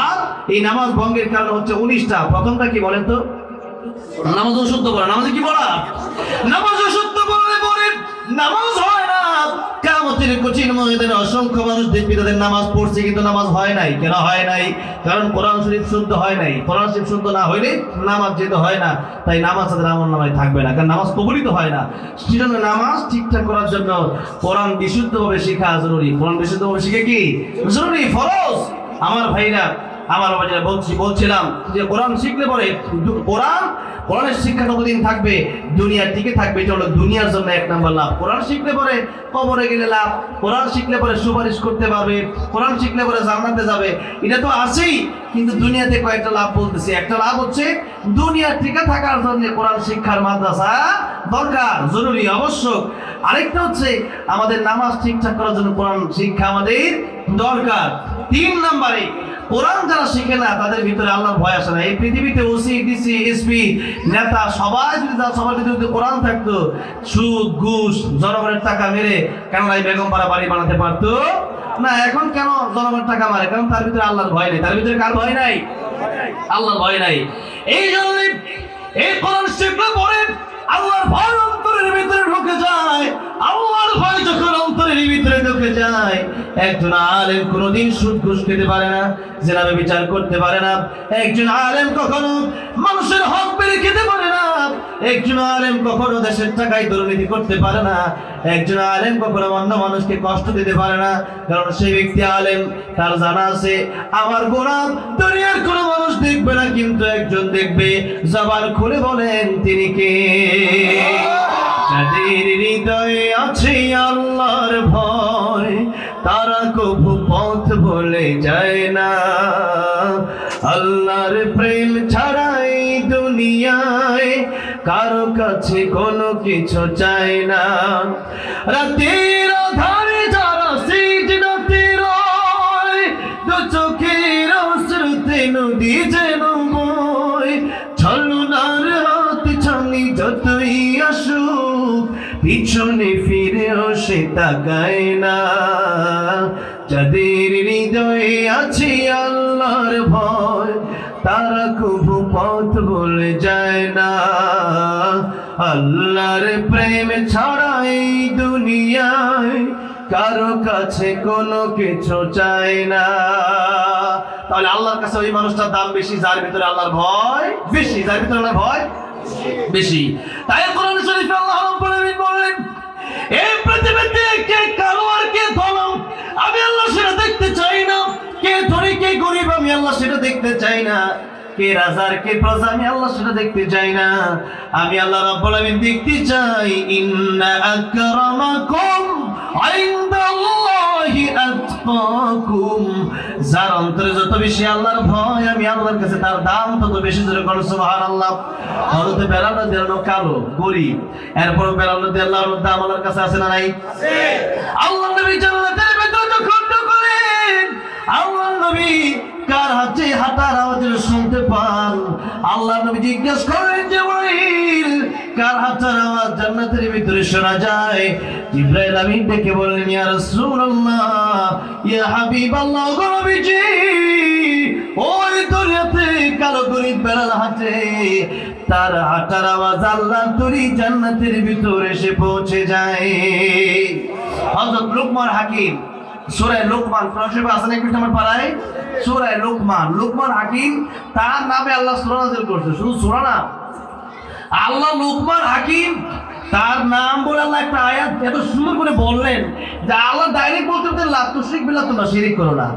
আর এই নামাজ ভঙ্গের কারণ হচ্ছে 19টা। প্রথমটা কি বলেন তো? নামাজ অশুদ্ধ করা। নামাজে কি বলা? নামাজ অশুদ্ধ করলে পরে নামাজ হয় না। কিয়ামতের কঠিন ময়দানে অসংখ্য মানুষ দেখবি তাদের নামাজ পড়ছে কিন্তু নামাজ হয় নাই। কেন হয় নাই? কারণ কোরআন শরীফ শুদ্ধ হয় নাই। কোরআন শরীফ শুদ্ধ না হইলে নামাজ যেতে হয় না, তাই নামাজ তাদের আমলনামায় থাকবে না, কারণ নামাজ কবুলিত হয় না। সেজন্য নামাজ ঠিকঠাক করার জন্য কোরআন বিশুদ্ধভাবে শেখা জরুরি। কোরআন বিশুদ্ধভাবে শিখে কি জরুরি? ফরজ। আমার ভাইরা, আমার বাবাজিরা বলছিলাম যে কোরআন শিখলে পরে কোরআনের শিক্ষা কতদিন থাকবে? দুনিয়া টিকে থাকবে। এটা হলো দুনিয়ার জন্য 1 নম্বর লাভ। কোরআন শিখলে পরে কবরে গেলে লাভ, কোরআন শিখলে পরে সুপারিশ করতে পারবে, কোরআন শিখলে পরে জান্নাতে যাবে, এটা তো আছেই। কিন্তু দুনিয়াতে কয়েকটা লাভ বলতেছি। একটা লাভ হচ্ছে দুনিয়া টিকে থাকার জন্য কোরআন শিক্ষার মাদ্রাসা দরকার, জরুরি, আবশ্যক। আরেকটা হচ্ছে আমাদের নামাজ ঠিকঠাক করার জন্য কোরআন শিক্ষা আমাদের দরকার। 3 নম্বরে কোরআন যারা শিখে না তাদের ভিতরে আল্লাহর ভয় আসে না। এই পৃথিবীতে ওসি, ডিসি, এসপি, নেতা সবাই যদি কোরআন থাকতো, সুদ, ঘুষ, জনগণের টাকা মেরে কানাডায় বেগমপাড়া বাড়ি বানাতে পারতো না। এখন কেন জনগণের টাকা মারে? কারণ তার ভিতরে আল্লাহর ভয় নেই। তার ভিতরে কার ভয় নাই? আল্লাহর ভয় নাই। এই জন্য এই কোরআন শিখলে পরে আল্লাহর ভয় অন্তরের ভিতরে ঢুকে যায়। আল্লাহর ভয় যখন অন্তরের ভিতরে ঢুকে যায়, একজন আলেম কোনোদিন সুদ ঘুষ খেতে পারে না, জেনাবে বিচার করতে পারে না। একজন আলেম কখনো মানুষের হক মেরে খেতে পারে না। একজন আলেম কখনো দেশের টাকায় দুর্নীতি করতে পারে না। একজন আলেম কখনো অন্য মানুষকে কষ্ট দিতে পারে না, কারণ সেই ব্যক্তি আলেম। তার জানা আছে আমার গুনাহ দুনিয়ার কোনো মানুষ দেখবে না, কিন্তু একজন দেখবে। জবান খুলে বলেন তিনি কে? যাদের হৃদয়ে আছে আল্লাহর ভয়, তারা কবু পথ ভুলে যায় না। আল্লাহর প্রেম ছাড়া এই দুনিয়ায় কারো কাছে কোনো কিছু চায় না। রাতের আধারে যারা সিজদাতে রয়, দু চোখের অশ্রুতে নদী যেন বয়। ছলনার হাত ছানি যতই আসুক, পিছনে ফিরেও সে তাকায় না। যাদের হৃদয়ে আছে আল্লাহর ভয়, তারা কবু পথ ভুলে যায় না। আল্লাহর প্রেম ছাড়া এই দুনিয়ায় কারো কাছে কোনো কিছু চায় না। তাহলে আল্লাহর কাছে ওই মানুষটার দাম বেশি যার ভিতরে আল্লাহর ভয় বেশি, যার ভিতরে আল্লাহর ভয় বেশি। তাই কোরআন শরীফে আল্লাহ রাব্বুল আলামিন বলেন, এই পৃথিবীতে কে কালো আর কে ধলো আমি আল্লাহ সেটা দেখতে চাই আল্লাহ সেটা দেখতে চাই না। কে রাজা আর কে প্রজা আমি আল্লাহ সেটা দেখতে চাই না। আমি আল্লাহ রাব্বুল আলামিন দেখতে চাই ইন্না আকরামাকুম ইনদাল্লাহি আতকাকুম। যার অন্তরে যত বেশি আল্লাহর ভয়, আমি আল্লাহর কাছে তার দাম তত বেশি। জোরে বলুন সুবহানাল্লাহ। হযরত বেলাল রাদিয়াল্লাহু আনহু কালো গরীব, এরপর বেলাল রাদিয়াল্লাহু আনহু দাম আল্লাহর কাছে আছে না নাই? আছে। আল্লাহর নবী জান্নাতের ভেতর যখন ঢুকলেন, আল্লাহর নবী কার হাতে হাঁটার আওয়াজ শুনতে পান। আল্লাহ নবী জিজ্ঞেস করেন জিবরাইল, কার হাঁটার আওয়াজ জান্নাতের ভিতরে শোনা যায়? জিবরাইল আমিন ডেকে বললেন, ইয়া রাসূলুল্লাহ, ইয়া হাবিবাল্লাহ, গো নবীজি, ওই দুনিয়াতে কালো গরীব বেলাল হাঁটে, তার হাঁটার আওয়াজ আল্লাহ তরি জান্নাতের ভিতরে এসে পৌঁছে যায়। হযরত লুকমান হাকিম সূরা লুকমান, কোরআন শরীফে আছে না একটু আমার পাড়ায়? সূরা লুকমান হাকিম, তার নামে আল্লাহ সূরা নাযিল করছে। শুধু সূরা না, আল্লাহ লুকমান হাকিম তার নাম বলে আল্লাহ একটা আয়াত এত সুন্দর করে বললেন যে আল্লাহ ডাইরেক্ট বলতে লা তুশরিক বিল্লাহ, তোমরা শিরক করো না।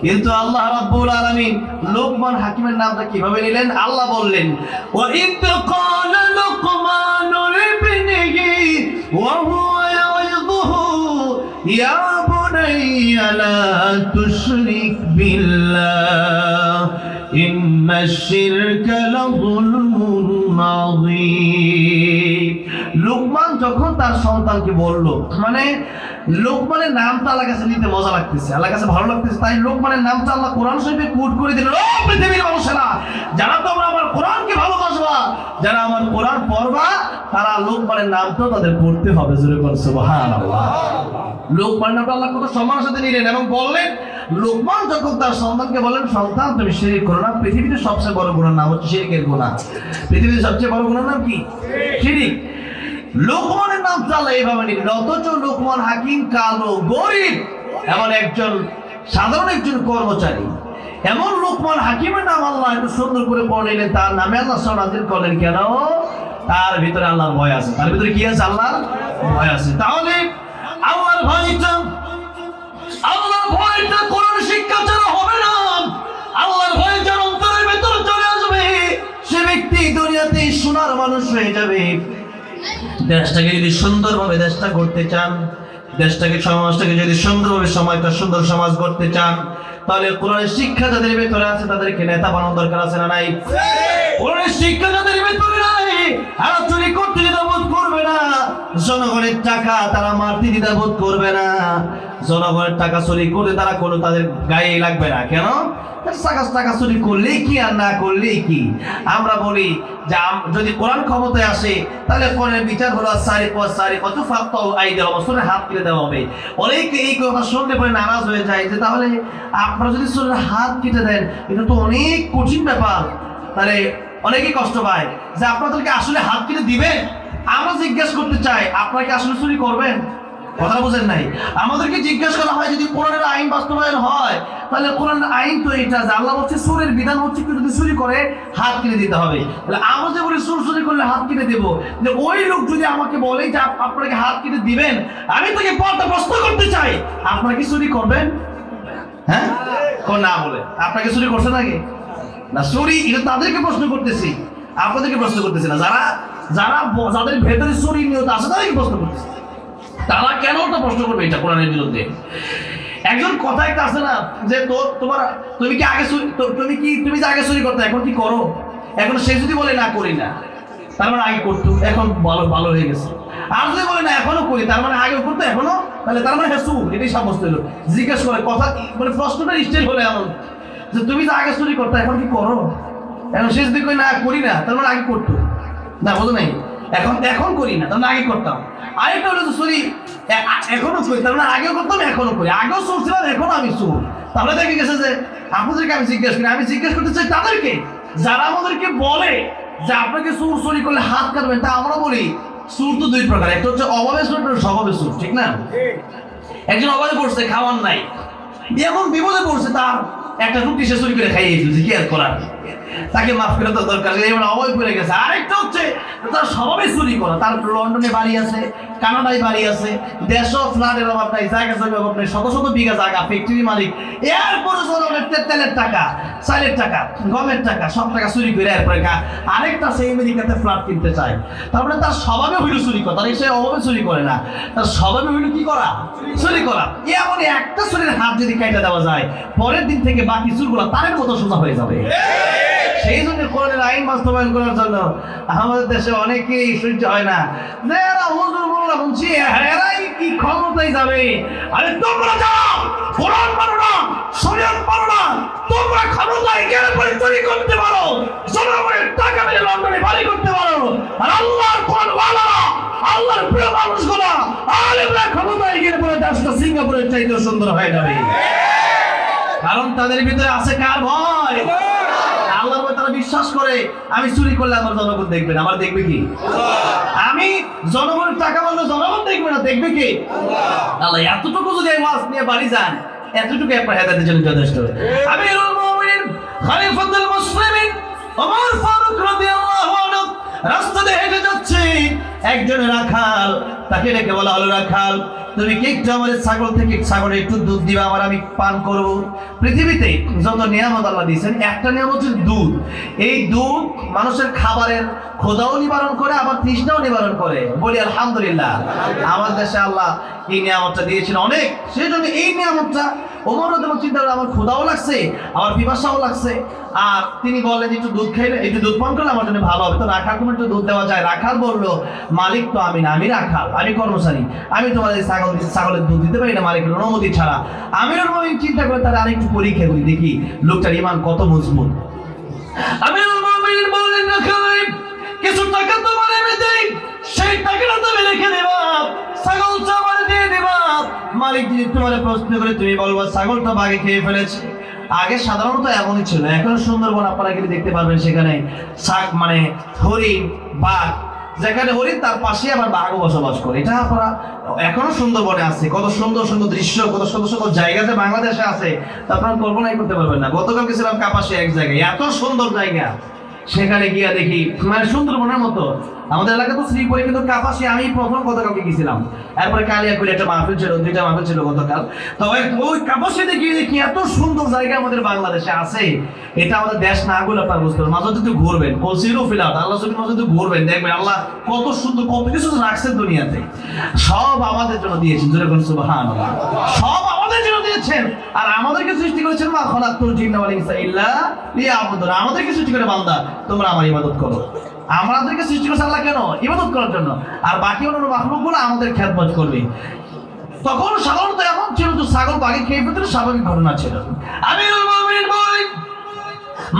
কিন্তু আল্লাহ রাব্বুল আলামিন লুকমান হাকিমের নামটা কিভাবে নিলেন? আল্লাহ বললেন, ওয়া ইদ ক্বালা লুকমানু লিবনিহি ওয়া হুয়া ইয়াইযুহু ইয়া বুনাইয়া লা তুশরিক বিল্লাহ ইন্নাশ শিরকা লাযুলমুন আযীম। লুকমান যখন তার সন্তানকে বলল, মানে লোকমানের নামটা আল্লাহর কাছে নিতে মজা লাগতেছে, আল্লাহর কাছে ভালো লাগতেছে, তাই লোকমানের নামটা আল্লাহ কোরআন শরীফে কোট করে দিলেন। ও পৃথিবীর মানুষেরা, যারা তোমরা আমার কোরআনকে ভালোবাসবা, যারা আমার কোরআন পড়বা, তারা লোকমানের নামটাও তাদের পড়তে হবে। জোরে বল সুবহানাল্লাহ। লোকমানের নামটা আল্লাহ কত সম্মানের সাথে নিলেন এবং বললেন, লোকমান যখন তার সন্তানকে বলেন, সন্তান তুমি শিরক করো না। পৃথিবীতে সবচেয়ে বড় গুনাহ নাম হচ্ছে শিরকের গুনাহ। পৃথিবীতে সবচেয়ে বড় গুনাহ নাম কি? শিরক। লোকমানের নাম আল্লাহ এইভাবে নিলেন, অথচ লোকমান হাকিম কালো গরীব এমন একজন সাধারণ একজন কর্মচারী, এমন লোকমান হাকিমের নাম আল্লাহ একটু সুন্দর করে পড়লেন। তার নামে আল্লাহ সূরা নাযিল করলেন কেন? তার ভিতরে আল্লাহর ভয় আছে। তার ভিতরে কি আছে? আল্লাহর ভয় আছে। তাহলে আল্লাহর ভয়টা কোরআন শিক্ষা ছাড়া হবে না। আল্লাহর ভয় যার অন্তরের ভিতরে চলে আসবে, সে ব্যক্তি দুনিয়াতে সোনার মানুষ হয়ে যাবে। দেশটাকে যদি সুন্দরভাবে দেশটা করতে চান, দেশটাকে সমাজটাকে যদি সুন্দরভাবে সময়টা সুন্দর সমাজ করতে চান, তাহলে কোরআনের শিক্ষা যাদের ভিতরে আছে তাদেরকে নেতা বানানোর দরকার আছে না নাই? কোরআনের শিক্ষা যাদের ভিতরে নাই, আর চুরি করতে দ্বিধাবোধ করবে না, জনগণের টাকা তারা মারতে দ্বিধাবোধ করবে না, জনগণের টাকা চুরি করে তারা কোনো তাদের গায়ে লাগবে না। কেন? টাকা চুরি করলেই কি আর না করলেই কি? আমরা বলি যে যদি কোরআন ক্ষমতায় আসে তাহলে কোরআনের বিচার হলো হাত কেটে দেওয়া হবে। অনেকে এই কথা শুনলে পরে নারাজ হয়ে যায় যে তাহলে আপনারা যদি চোরের হাত কেটে দেন, এটা তো অনেক কঠিন ব্যাপার। তাহলে অনেকেই কষ্ট পায় যে আপনাদেরকে আসলে হাত কেটে দিবেন। আমরা জিজ্ঞেস করতে চাই, আপনারা কি আসলে চুরি করবেন? কথা বুঝেন নাই? আমাদেরকে জিজ্ঞেস করা হয় যদি কোরআনের আইন বাস্তবায়ন হয়, তাহলে কোরআনের আইন তো এটা যে আল্লাহ বলছে চোরের বিধান হচ্ছে কেউ যদি চুরি করে হাত কেটে দিতে হবে। তাহলে আমরা যে বলি চোর চুরি করলে হাত কেটে দেবো, যে ওই লোক যদি আমাকে বলে যে আপনাকে হাত কেটে দিবেন, আমি তাকে পথটা প্রশ্ন করতে চাই, আপনারা কি চুরি করবেন? হ্যাঁ, না বলে আপনাকে চুরি করছে নাকি? না, চুরি এটা তাদেরকে প্রশ্ন করতেছি, আপনাদেরকে প্রশ্ন করতেছি না। যাদের ভেতরে চুরি নিয়ত আছে তাদেরকে প্রশ্ন করতেছি। তারা কেন ওটা প্রশ্ন করবে? এটা কোরআনের বিরুদ্ধে। একজন কথা একটা আছে না যে তুমি কি আগে তুমি যে আগে চুরি করতে এখন কি করো? এখন সে যদি বলে না করি না, তার মানে আগে করতো, এখন ভালো হয়ে গেছে। আর যদি বলে না এখনো করি, তার মানে আগে করতো এখনো, তাহলে তার মানে হ্যাঁ চুর, এটাই সাব্যস্ত হলো। জিজ্ঞেস করে কথা, মানে প্রশ্নটা স্টেল হলে এমন যে তুমি যে আগে চুরি করতে এখন কি করো? এখন সে যদি কই না করি না, তার মানে আগে করতো না, বোঝো নাই? এখন করি না, তার মানে আগে করতাম। আরেকটা হলো চুরি এখনো করি, তার মানে আগেও করতাম এখনো করি, আগেও চোর ছিলাম এখনো আমি চোর। তাহলে দেখে গেছে যে আপনাদেরকে আমি জিজ্ঞেস করতে চাই তাদেরকে যারা আমাদেরকে বলে যে আপনাকে চুরি করলে হাত কাটবেন। তা আমরা বলি চুর তো দুই প্রকার, একটা হচ্ছে অভাবে চুর, একটা স্বভাবে চুর, ঠিক না? একজন অভাবে পড়ছে, খাওয়ার নাই, এমন বিপদে পড়ছে, তার একটা রুটি সে চুরি করে খাইয়ে দিয়েছে, কি আর করার? তাকে মাফ করে তো দরকার নেই, এবার অবৈ করে গেছে। আরেকটা হচ্ছে তার স্বভাবে চুরি করা। তার লন্ডনে বাড়ি আছে, কানাডায় বাড়ি আছে, দেশও ফ্ল্যাটের অভাব নাই, জায়গা জমির অভাব নাই, শত শত বিঘা জায়গা, ফ্যাক্টরি মালিক, এরপরে তেলের টাকা, চালের টাকা, গমের টাকা, সব টাকা চুরি করে এরপরে আরেকটা সেই আমেরিকাতে ফ্ল্যাট কিনতে চায়। তারপরে তার স্বভাবে হইল চুরি করা, তার সে অভাবে চুরি করে না, তার স্বভাবে হইল কি করা? চুরি করা। এমন একটা চুরির হাত যদি কাটা দেওয়া যায়, পরের দিন থেকে বাকি চুরগুলো তারের মতো সোজা হয়ে যাবে। সেই জন্য কোরআনের আইন বাস্তবায়ন করার জন্য আমাদের দেশে অনেকেই সহ্য হয় না, যে এরা হুজুর বললা বলছি এরাই কি ক্ষমতায় যাবে। আরে তোমরা যাও, কোরআন মানো না, শরীয়ত মানো না, তোমরা ক্ষমতায় গেলে পরে চুরি করতে পারো, জনগণের টাকা মেরে লন্ডনে বাড়ি করতে পারো, আর আল্লাহর কোরআন ওয়ালারা, আল্লাহর প্রিয় মানুষগুলো আলেমরা ক্ষমতায় গেলে পরে দেশটা সিঙ্গাপুরের চাইতেও সুন্দর হয়ে যাবে। কারণ তাদের ভিতরে আছে কার ভয়? আল্লাহর ভয়। তারা বিশ্বাস করে আমি চুরি করলে আমার জনগণ দেখবে না, আমার দেখবে কি? আমি জনগণের টাকা বললে জনগণ দেখবে না, দেখবে কি? আল্লাহ। এতটুকু যদি ওয়াজ নিয়ে বাড়ি যান, এতটুকু আপনার হেদায়েতের জন্য যথেষ্ট। আমিরুল মুমিনিন খলিফাতুল মুসলিমিন ওমর ফারুক রাদিয়াল্লাহু আনহু রাস্তা দিয়ে হেঁটে যাচ্ছে, একজন রাখাল তাকে ডেকে বলা হলো, রাখাল তুমি কি একটু আমাদের ছাগল থেকে ছাগলের একটু দুধ দিবা, আমার আমি পান করব। পৃথিবীতে যত নিয়ামত আল্লাহ দিয়েছেন, একটা নিয়ামত হচ্ছে দুধ। এই দুধ মানুষের খাবারের ক্ষুধাও নিবারণ করে, আবার তৃষ্ণাও নিবারণ করে। বলি আলহামদুলিল্লাহ, আমার দেশে আল্লাহ এই নিয়ামতটা দিয়েছেন অনেক। সেই জন্য এই নিয়ামতটা ওমর রাদিয়াল্লাহু চিন্তা করে, আমার ক্ষুধাও লাগছে, আমার পিপাসাও লাগছে, আর তিনি বললেন যে একটু দুধ খাইলে, একটু দুধ পান করলে আমার জন্য ভালো হবে। তো রাখাল কোনো একটু দুধ দেওয়া যায়? রাখাল বললো, মালিক তো আমি না, আমি রাখাল, আমি কর্মচারী, আমি তোমার এই ছাগলের দুধ দিতে পারি না মালিকের অনুমতি ছাড়া। আমিরুল মুমিনিন চিন্তা করে তার আরেকটু পরীক্ষা করি, দেখি লোকটার ঈমান কত মজবুত। আমিরুল মুমিনিন বললেন, রাখাল কিছু টাকা তোমার আমি দেই, সেই টাকাটা তুমি রেখে দেবা, ছাগলটা আমার দিয়ে দেবা। মালিক যদি তোমার প্রশ্ন করে, তুমি বলবা ছাগলটা বাঘে খেয়ে ফেলেছে। আগে সাধারণত এমনই ছিল, এখন সুন্দরবন আপনারা গেলে দেখতে পারবেন, সেখানে মানে হরিণ, বাঘ, যেখানে হরিণ তার পাশে আবার বাঘও বসবাস করে। এটা আপনারা এখনো সুন্দরবনে আছে। কত সুন্দর সুন্দর দৃশ্য, কত সুন্দর সুন্দর জায়গা যে বাংলাদেশে আছে তা আপনারা কল্পনাই করতে পারবেন না। গতকাল গেছিলাম কাপাসে এক জায়গায়, এত সুন্দর জায়গা, সেখানে গিয়া দেখি মানে সুন্দরবনের মতো। আমাদের এলাকা তো শ্রীপুরে, কিন্তু কাপাসে আমি প্রথম গতকালকে গেছিলাম, এরপরে কালিয়াকুড়ি একটা মাহফিল ছিল, দুইটা মাহফিল ছিল গতকাল। তো ওই কাপাসে দেখি এত সুন্দর জায়গা আমাদের বাংলাদেশে আছে। এটা আমাদের দেশ না গুলো আপনার বুঝতে পারবেন। মাঝে যদি ঘুরবেন, কলসিরও ফিলাত আল্লাহ যদি মাঝে যদি ঘুরবেন, দেখবেন আল্লাহ কত সুন্দর কত কিছু রাখছেন দুনিয়াতে। সব আমাদের জন্য দিয়েছেন, যেরকম সুবহানাল্লাহ, সব আমাদের জন্য দিয়েছেন। আর আমাদেরকে সৃষ্টি করেছেন মা খালাকুল জিন্না ওয়াল ইনসা ইল্লা লিয়াবুদুন। আমাদেরকে সৃষ্টি করে বান্দা তোমরা আমার ইবাদত করো। আমাদেরকে সৃষ্টি করেছে আল্লাহ কেন? ইবাদত করার জন্য। আর বাকি অন্য মাখলুকগুলো আমাদের খেদমত করবে। তখন সাধারণত এমন ছিল যে ছাগল বাঘে খেয়ে ফেলতে স্বাভাবিক ঘটনা ছিল। আমিরুল মুমিনিন বলেন,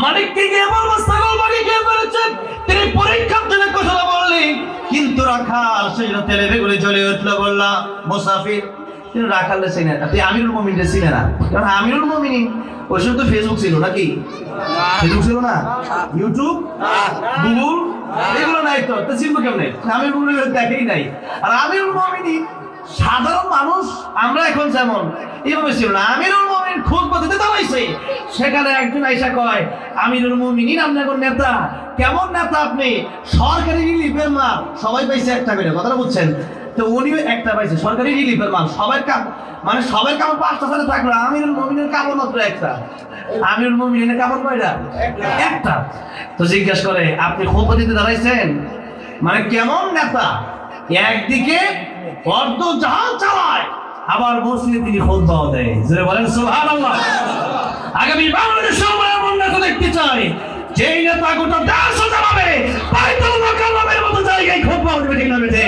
মালিককে গিয়ে বলবো ছাগল বাঘে খেয়ে ফেলেছে। তিনি পরীক্ষার জন্য কথাটা বললেন, কিন্তু রাখাল সেই তেলে বেগুনে জ্বলে উঠলো, বললাম মুসাফির। তিনি রাখালে চিনে না, তুই আমিরুল মুমিনিনকে চিনে না। কারণ আমিরুল মুমিনিন ওই সময় তো ফেসবুক ছিল নাকি? ফেসবুক ছিল না, ইউটিউব, গুগল এগুলো নাই, তো চিনবো কেমনে? আমিরুল মুমিনিন দেখেই নাই। আর আমিরুল মুমিনিন সাধারণ মানুষ আমরা এখন যেমন এইভাবে ছিল না। আমিরুল মুমিনিন খুতবা দিতে দাঁড়াইছে, সেখানে একজন আইসা কয়, আমিরুল মুমিনিন আপনার নেতা। কেমন নেতা আপনি? সরকারি রিলিফের মাল সবাই পাইছে একটা করে, কথাটা বুঝছেন? তো উনিও একটা পাইছে সরকারি রিলিফের মাল। সবার কাম মানে সবার কাম 5টা সাথে থাকলো, আমিরুল মুমিনিনের কাম মাত্র একটা। আমিরুল মুমিনিনের কাপড় কয়টা? একটা। তো জিজ্ঞাসা করে, আপনি খুতবা দিতে দাঁড়াইছেন, মানে কেমন নেতা? একদিকে অর্ধ জাহাজ চালায়, আবার মসজিদে তিনি খুতবাও দেয়। যারা বলেন সুবহানাল্লাহ। আগামী বাংলাদেশ সময় এমন নেতা দেখতে চাই, যেই নেতা গোটা দেশ চালাবে, বাইতুল মুকাররমের মতো জায়গায় খুতবা দেবে, ঠিক না বেঠে?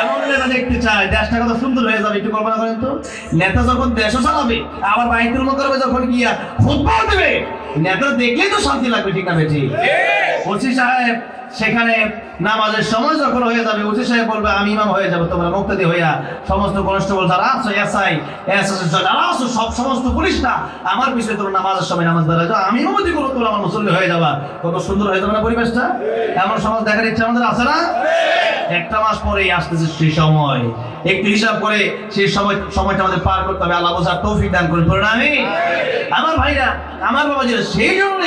এমন নেতা দেখতে চাই, দেশটা কত সুন্দর হয়ে যাবে। একটু কল্পনা করেন তো, নেতা যখন দেশও চালাবে, আবার বাইতুল মুকাররমে যখন গিয়া খুতবাও দেবে, নেতা দেখলেই তো শান্তি লাগবে, ঠিক না বেঠে? ওসি সাহেব সেখানে নামাজের সময় যখন হয়ে যাবে, ওসি সাহেব বলবে, আমি ইমাম হয়ে যাবো, তোমরা মুক্তাদি হইয়া সমস্ত কনস্টেবল যারা আছো, এসআই যারা আছো, সব সমস্ত পুলিশরা আমার পিছনে তোমরা নামাজের সময় নামাজ দাঁড়া যাও, আমি ইমামতি করবো, তোমরা আমার মুসল্লি হয়ে যাবা। কত সুন্দর হয়ে যাবে না পরিবেশটা? এমন সমাজ দেখার ইচ্ছা আমাদের আছে না? একটা মাস পরেই আসতেছে সেই সময়, একটু হিসাব করে সেই সময়টা আমাদের পার করতে হবে। আল্লাহ বোঝার তৌফিক দান করুন, আমি আমার ভাইরা, আমার বাবাজিরা। সেই জন্য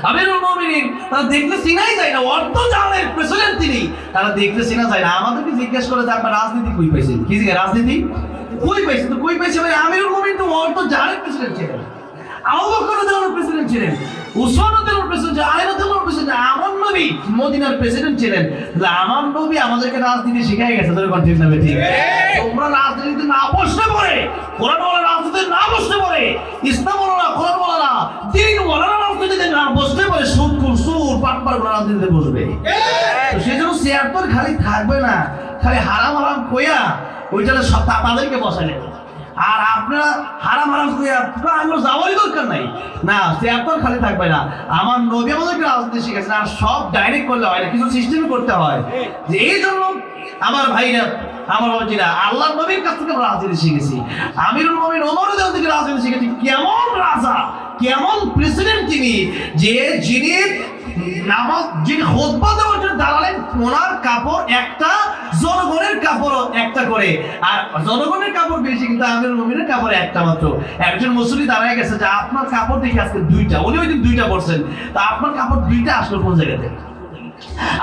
আমিরুল মুমিনিন তারা দেখলে চিনাই যায় না, অর্থ জানেন প্রেসিডেন্ট তিনি, তারা দেখলে চিনা যায় না। আমাদেরকে জিজ্ঞেস করে যে আপনার রাজনীতি কই পাইছেন, কি জিজ্ঞাসা রাজনীতি কই পাইছেন, তো কই পাইছে ভাই? আমিরুল মুমিনিন তো অর্থ জানেন প্রেসিডেন্ট ছিলেন, আবু বকর রাদিয়াল্লাহু প্রেসিডেন্ট ছিলেন, উসমান রাদিয়াল্লাহু প্রেসিডেন্ট, আলী রাদিয়াল্লাহু প্রেসিডেন্ট, আমার নবী মদিনার প্রেসিডেন্ট ছিলেন। তাহলে আমার নবী আমাদেরকে রাজনীতি শিখাই গেছে, তোর কোন ঠিক না ঠিক? তোমরা রাজনীতিতে না বসতে পারে, কোরআন বলা রাজনীতিতে না বসতে পারে, ইসলাম বলা না, কোরআন বলা না, দিন বলা না, রাজনীতিতে না বসতে পারে, সুদ কুসুর পাটপার গুলো রাজনীতিতে বসবে। তো সেই জন্য চেয়ার তো খালি থাকবে না, খালি হারাম হারাম কইয়া ওইটা সব তাদেরকে বসালে, আর আপনারা হারাম হারাম কইয়া আমরা যাওয়ারই দরকার নাই না, চেয়ার তো খালি থাকবে না। আমার নবী আমাদেরকে রাজনীতি শিখেছেন, আর সব ডাইরেক্ট করলে হয় না, কিছু সিস্টেম করতে হয়। যে এই জন্য আমার ভাইরা, আমার বাবাজিরা, আল্লাহর নবীর কাছ থেকে আমরা রাজনীতি শিখেছি। আমিরুল মুমিনিন ওমর রাদিয়াল্লাহু থেকে রাজনীতি শিখেছি। কেমন রাজা, কেমন প্রেসিডেন্ট তিনি, যে যিনি নামাজ, যিনি খুতবা দেওয়ার জন্য দাঁড়ালেন, ওনার কাপড় একটা, জনগণের কাপড় একটা করে, আর জনগণের কাপড় বেশি, কিন্তু আমিরুল মুমিনের কাপড় একটা মাত্র। একজন মুসল্লি দাঁড়ায় গেছে যে আপনার কাপড় দেখি আজকে দুইটা, উনি ওই দিন দুইটা পরছেন, তা আপনার কাপড় দুইটা আসলো কোন জায়গাতে?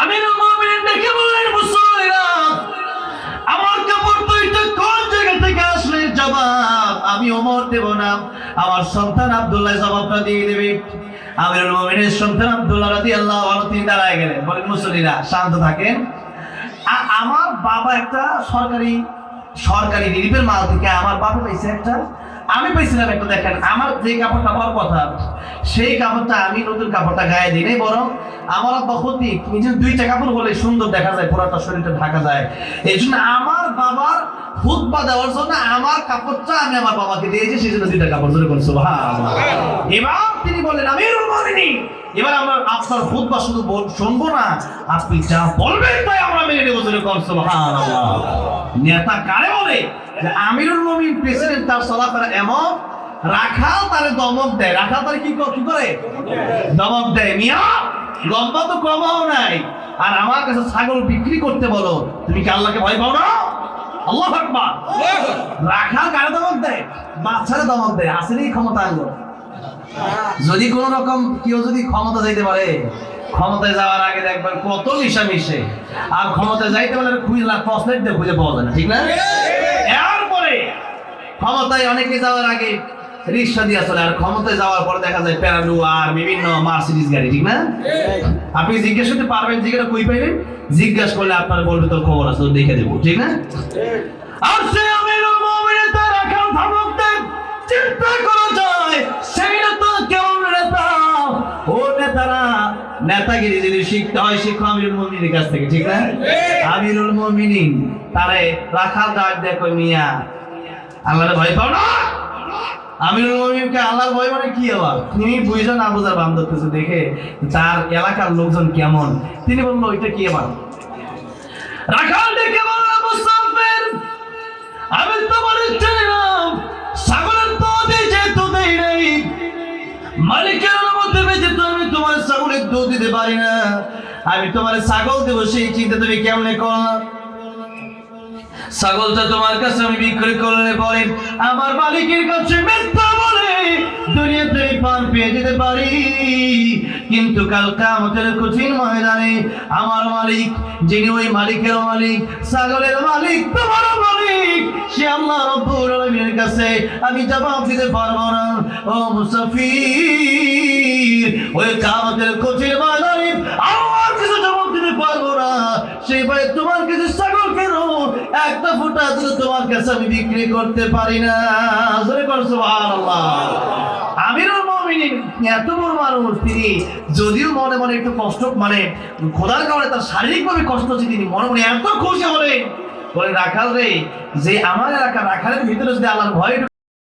আমিরুল মুমিনিন দেখে বললেন, মুসল্লিরা আমার কাপড় দুইটা কোন জায়গা থেকে আসলে? জবাব আমি ওমর দেব না, আমার সন্তান আব্দুল্লাহ জবাবটা দিয়ে দেবে। আমিরুল মুমিনের সন্তান আব্দুল্লাহ রাদিয়াল্লাহু আনহু তিনি দাঁড়ায় গেলেন, বলেন মুসল্লিরা শান্ত থাকেন, আমার বাবা একটা সরকারি রিলিফের মাল থেকে আমার বাবা পাইছে একটা, আমি পাইছিলাম একটা। দেখেন আমার যে কাপড়টা পাওয়ার কথা, সেই কাপড়টা আমি নতুন কাপড়টা গায়ে দিই নাই, বরং আমার আব্বা ক্ষতি নিজের দুইটা কাপড় বলে সুন্দর দেখা যায়, পুরাটা শরীরটা ঢাকা যায়, এই জন্য আমার বাবার খুতবা দেওয়ার জন্য আমার কাপড়টা আমি আমার বাবাকে দিয়েছি, সেই জন্য দুইটা কাপড় ধরে করছো। এবার তিনি বললেন, আমিরুল মুমিনিন এবার আমরা আপনার খুতবা শুধু শুনবো না, আপনি যা বলবেন তাই আমরা মেনে নেবো। সুবহানাল্লাহ। নেতা কারে বলে? যে আমিরুল মুমিনিন প্রেসিডেন্ট, তার চলাফেরা এমন, রাখাল তারে দমক দেয়, রাখাল তারে কি করে দমক দেয়। মিয়া লম্বা তো কমাও নাই, আর আমার কাছে ছাগল বিক্রি করতে বলো, তুমি কি আল্লাহকে ভয় পাও না? আল্লাহু আকবার। রাখাল কারে দমক দেয়? বাচ্চারে দমক দেয়, আসলেই ক্ষমতা আনলো। যদি কোন রকম কেউ যদি ক্ষমতা যাইতে পারে, ক্ষমতায় যাওয়ার আগে দেখবেন কত মিশা মিশে, আর ক্ষমতায় যাইতে পারলে প্রশ্নের দিয়ে খুঁজে পাওয়া যায় না, ঠিক না? এরপরে ক্ষমতায় অনেকে যাওয়ার আগে রিক্সা দিয়ে চলে, আর ক্ষমতায় যাওয়ার পরে দেখা যায় প্যারাডু আর বিভিন্ন মার্সিডিজ গাড়ি, ঠিক না? আপনি জিজ্ঞেস করতে পারবেন জিজ্ঞাসা কই পাইবেন, জিজ্ঞাসা করলে আপনার বলবে তোর খবর আছে, দেখে দেবো, ঠিক না? আর সে আমিরুল মুমিনিন তার রাখাল ধমক দেন, চিন্তা করা যায় সেই নেতা কেমন নেতা। ও নেতারা, নেতাগিরি যদি শিখতে হয় শিখো আমিরুল মুমিনিনের কাছ থেকে, ঠিক না? আমিরুল মুমিনিন তারে রাখাল ডাক দেখো, মিয়া আল্লাহর ভয় পাও না? আমিরুল মুমিনিনকে আল্লাহর ভয় মানে কি? আবার তিনি বুঝে না বোঝার বাম ধরতেছে দেখে তার এলাকার লোকজন কেমন, তিনি বললো ওইটা কি? আবার রাখাল ডেকে বলল, মুসাফির আমি তোমার চাইলাম ছাগলের তো যেহেতু দেই নাই, মালিকের অনুমতি পেয়েছে তো আমি তোমার ছাগলের দুধ দিতে পারি না, আমি তোমার ছাগল দেবো সেই চিন্তা তুমি কেমনে করলাম? ছাগলটা তোমার কাছে আমি বিক্রি করলে পরে আমার মালিকের কাছে মিথ্যা বলে দুনিয়াতে পার পেয়ে যেতে পারি, কিন্তু কাল কিয়ামতের কঠিন ময়দানে আমার মালিক, যিনি ওই মালিকের মালিক, ছাগলের মালিক, তোমার মালিক, সে আল্লাহ রাব্বুল আলামিনের কাছে আমি জবাব দিতে পারবো না। ও মুসাফির, ওই কিয়ামতের কঠিন ময়দানে আমার কিছু জবাব দিতে পারবো না, সেই ভাই তোমার কাছে ছাগল কেন একটা ফুটা দিলে তোমার কাছে আমি বিক্রি করতে পারি না। জোরে বলো সুবহানাল্লাহ। আমিরুল মুমিনিন এত বড় মানুষ, তিনি যদিও মনে মনে একটু কষ্ট, মানে খোদার কারণে তার শারীরিকভাবে কষ্ট হচ্ছে, তিনি মনে মনে এত খুশি হলেন, বলে রাখাল রে, যে আমার এলাকা রাখালের ভিতরে যদি আল্লাহর ভয়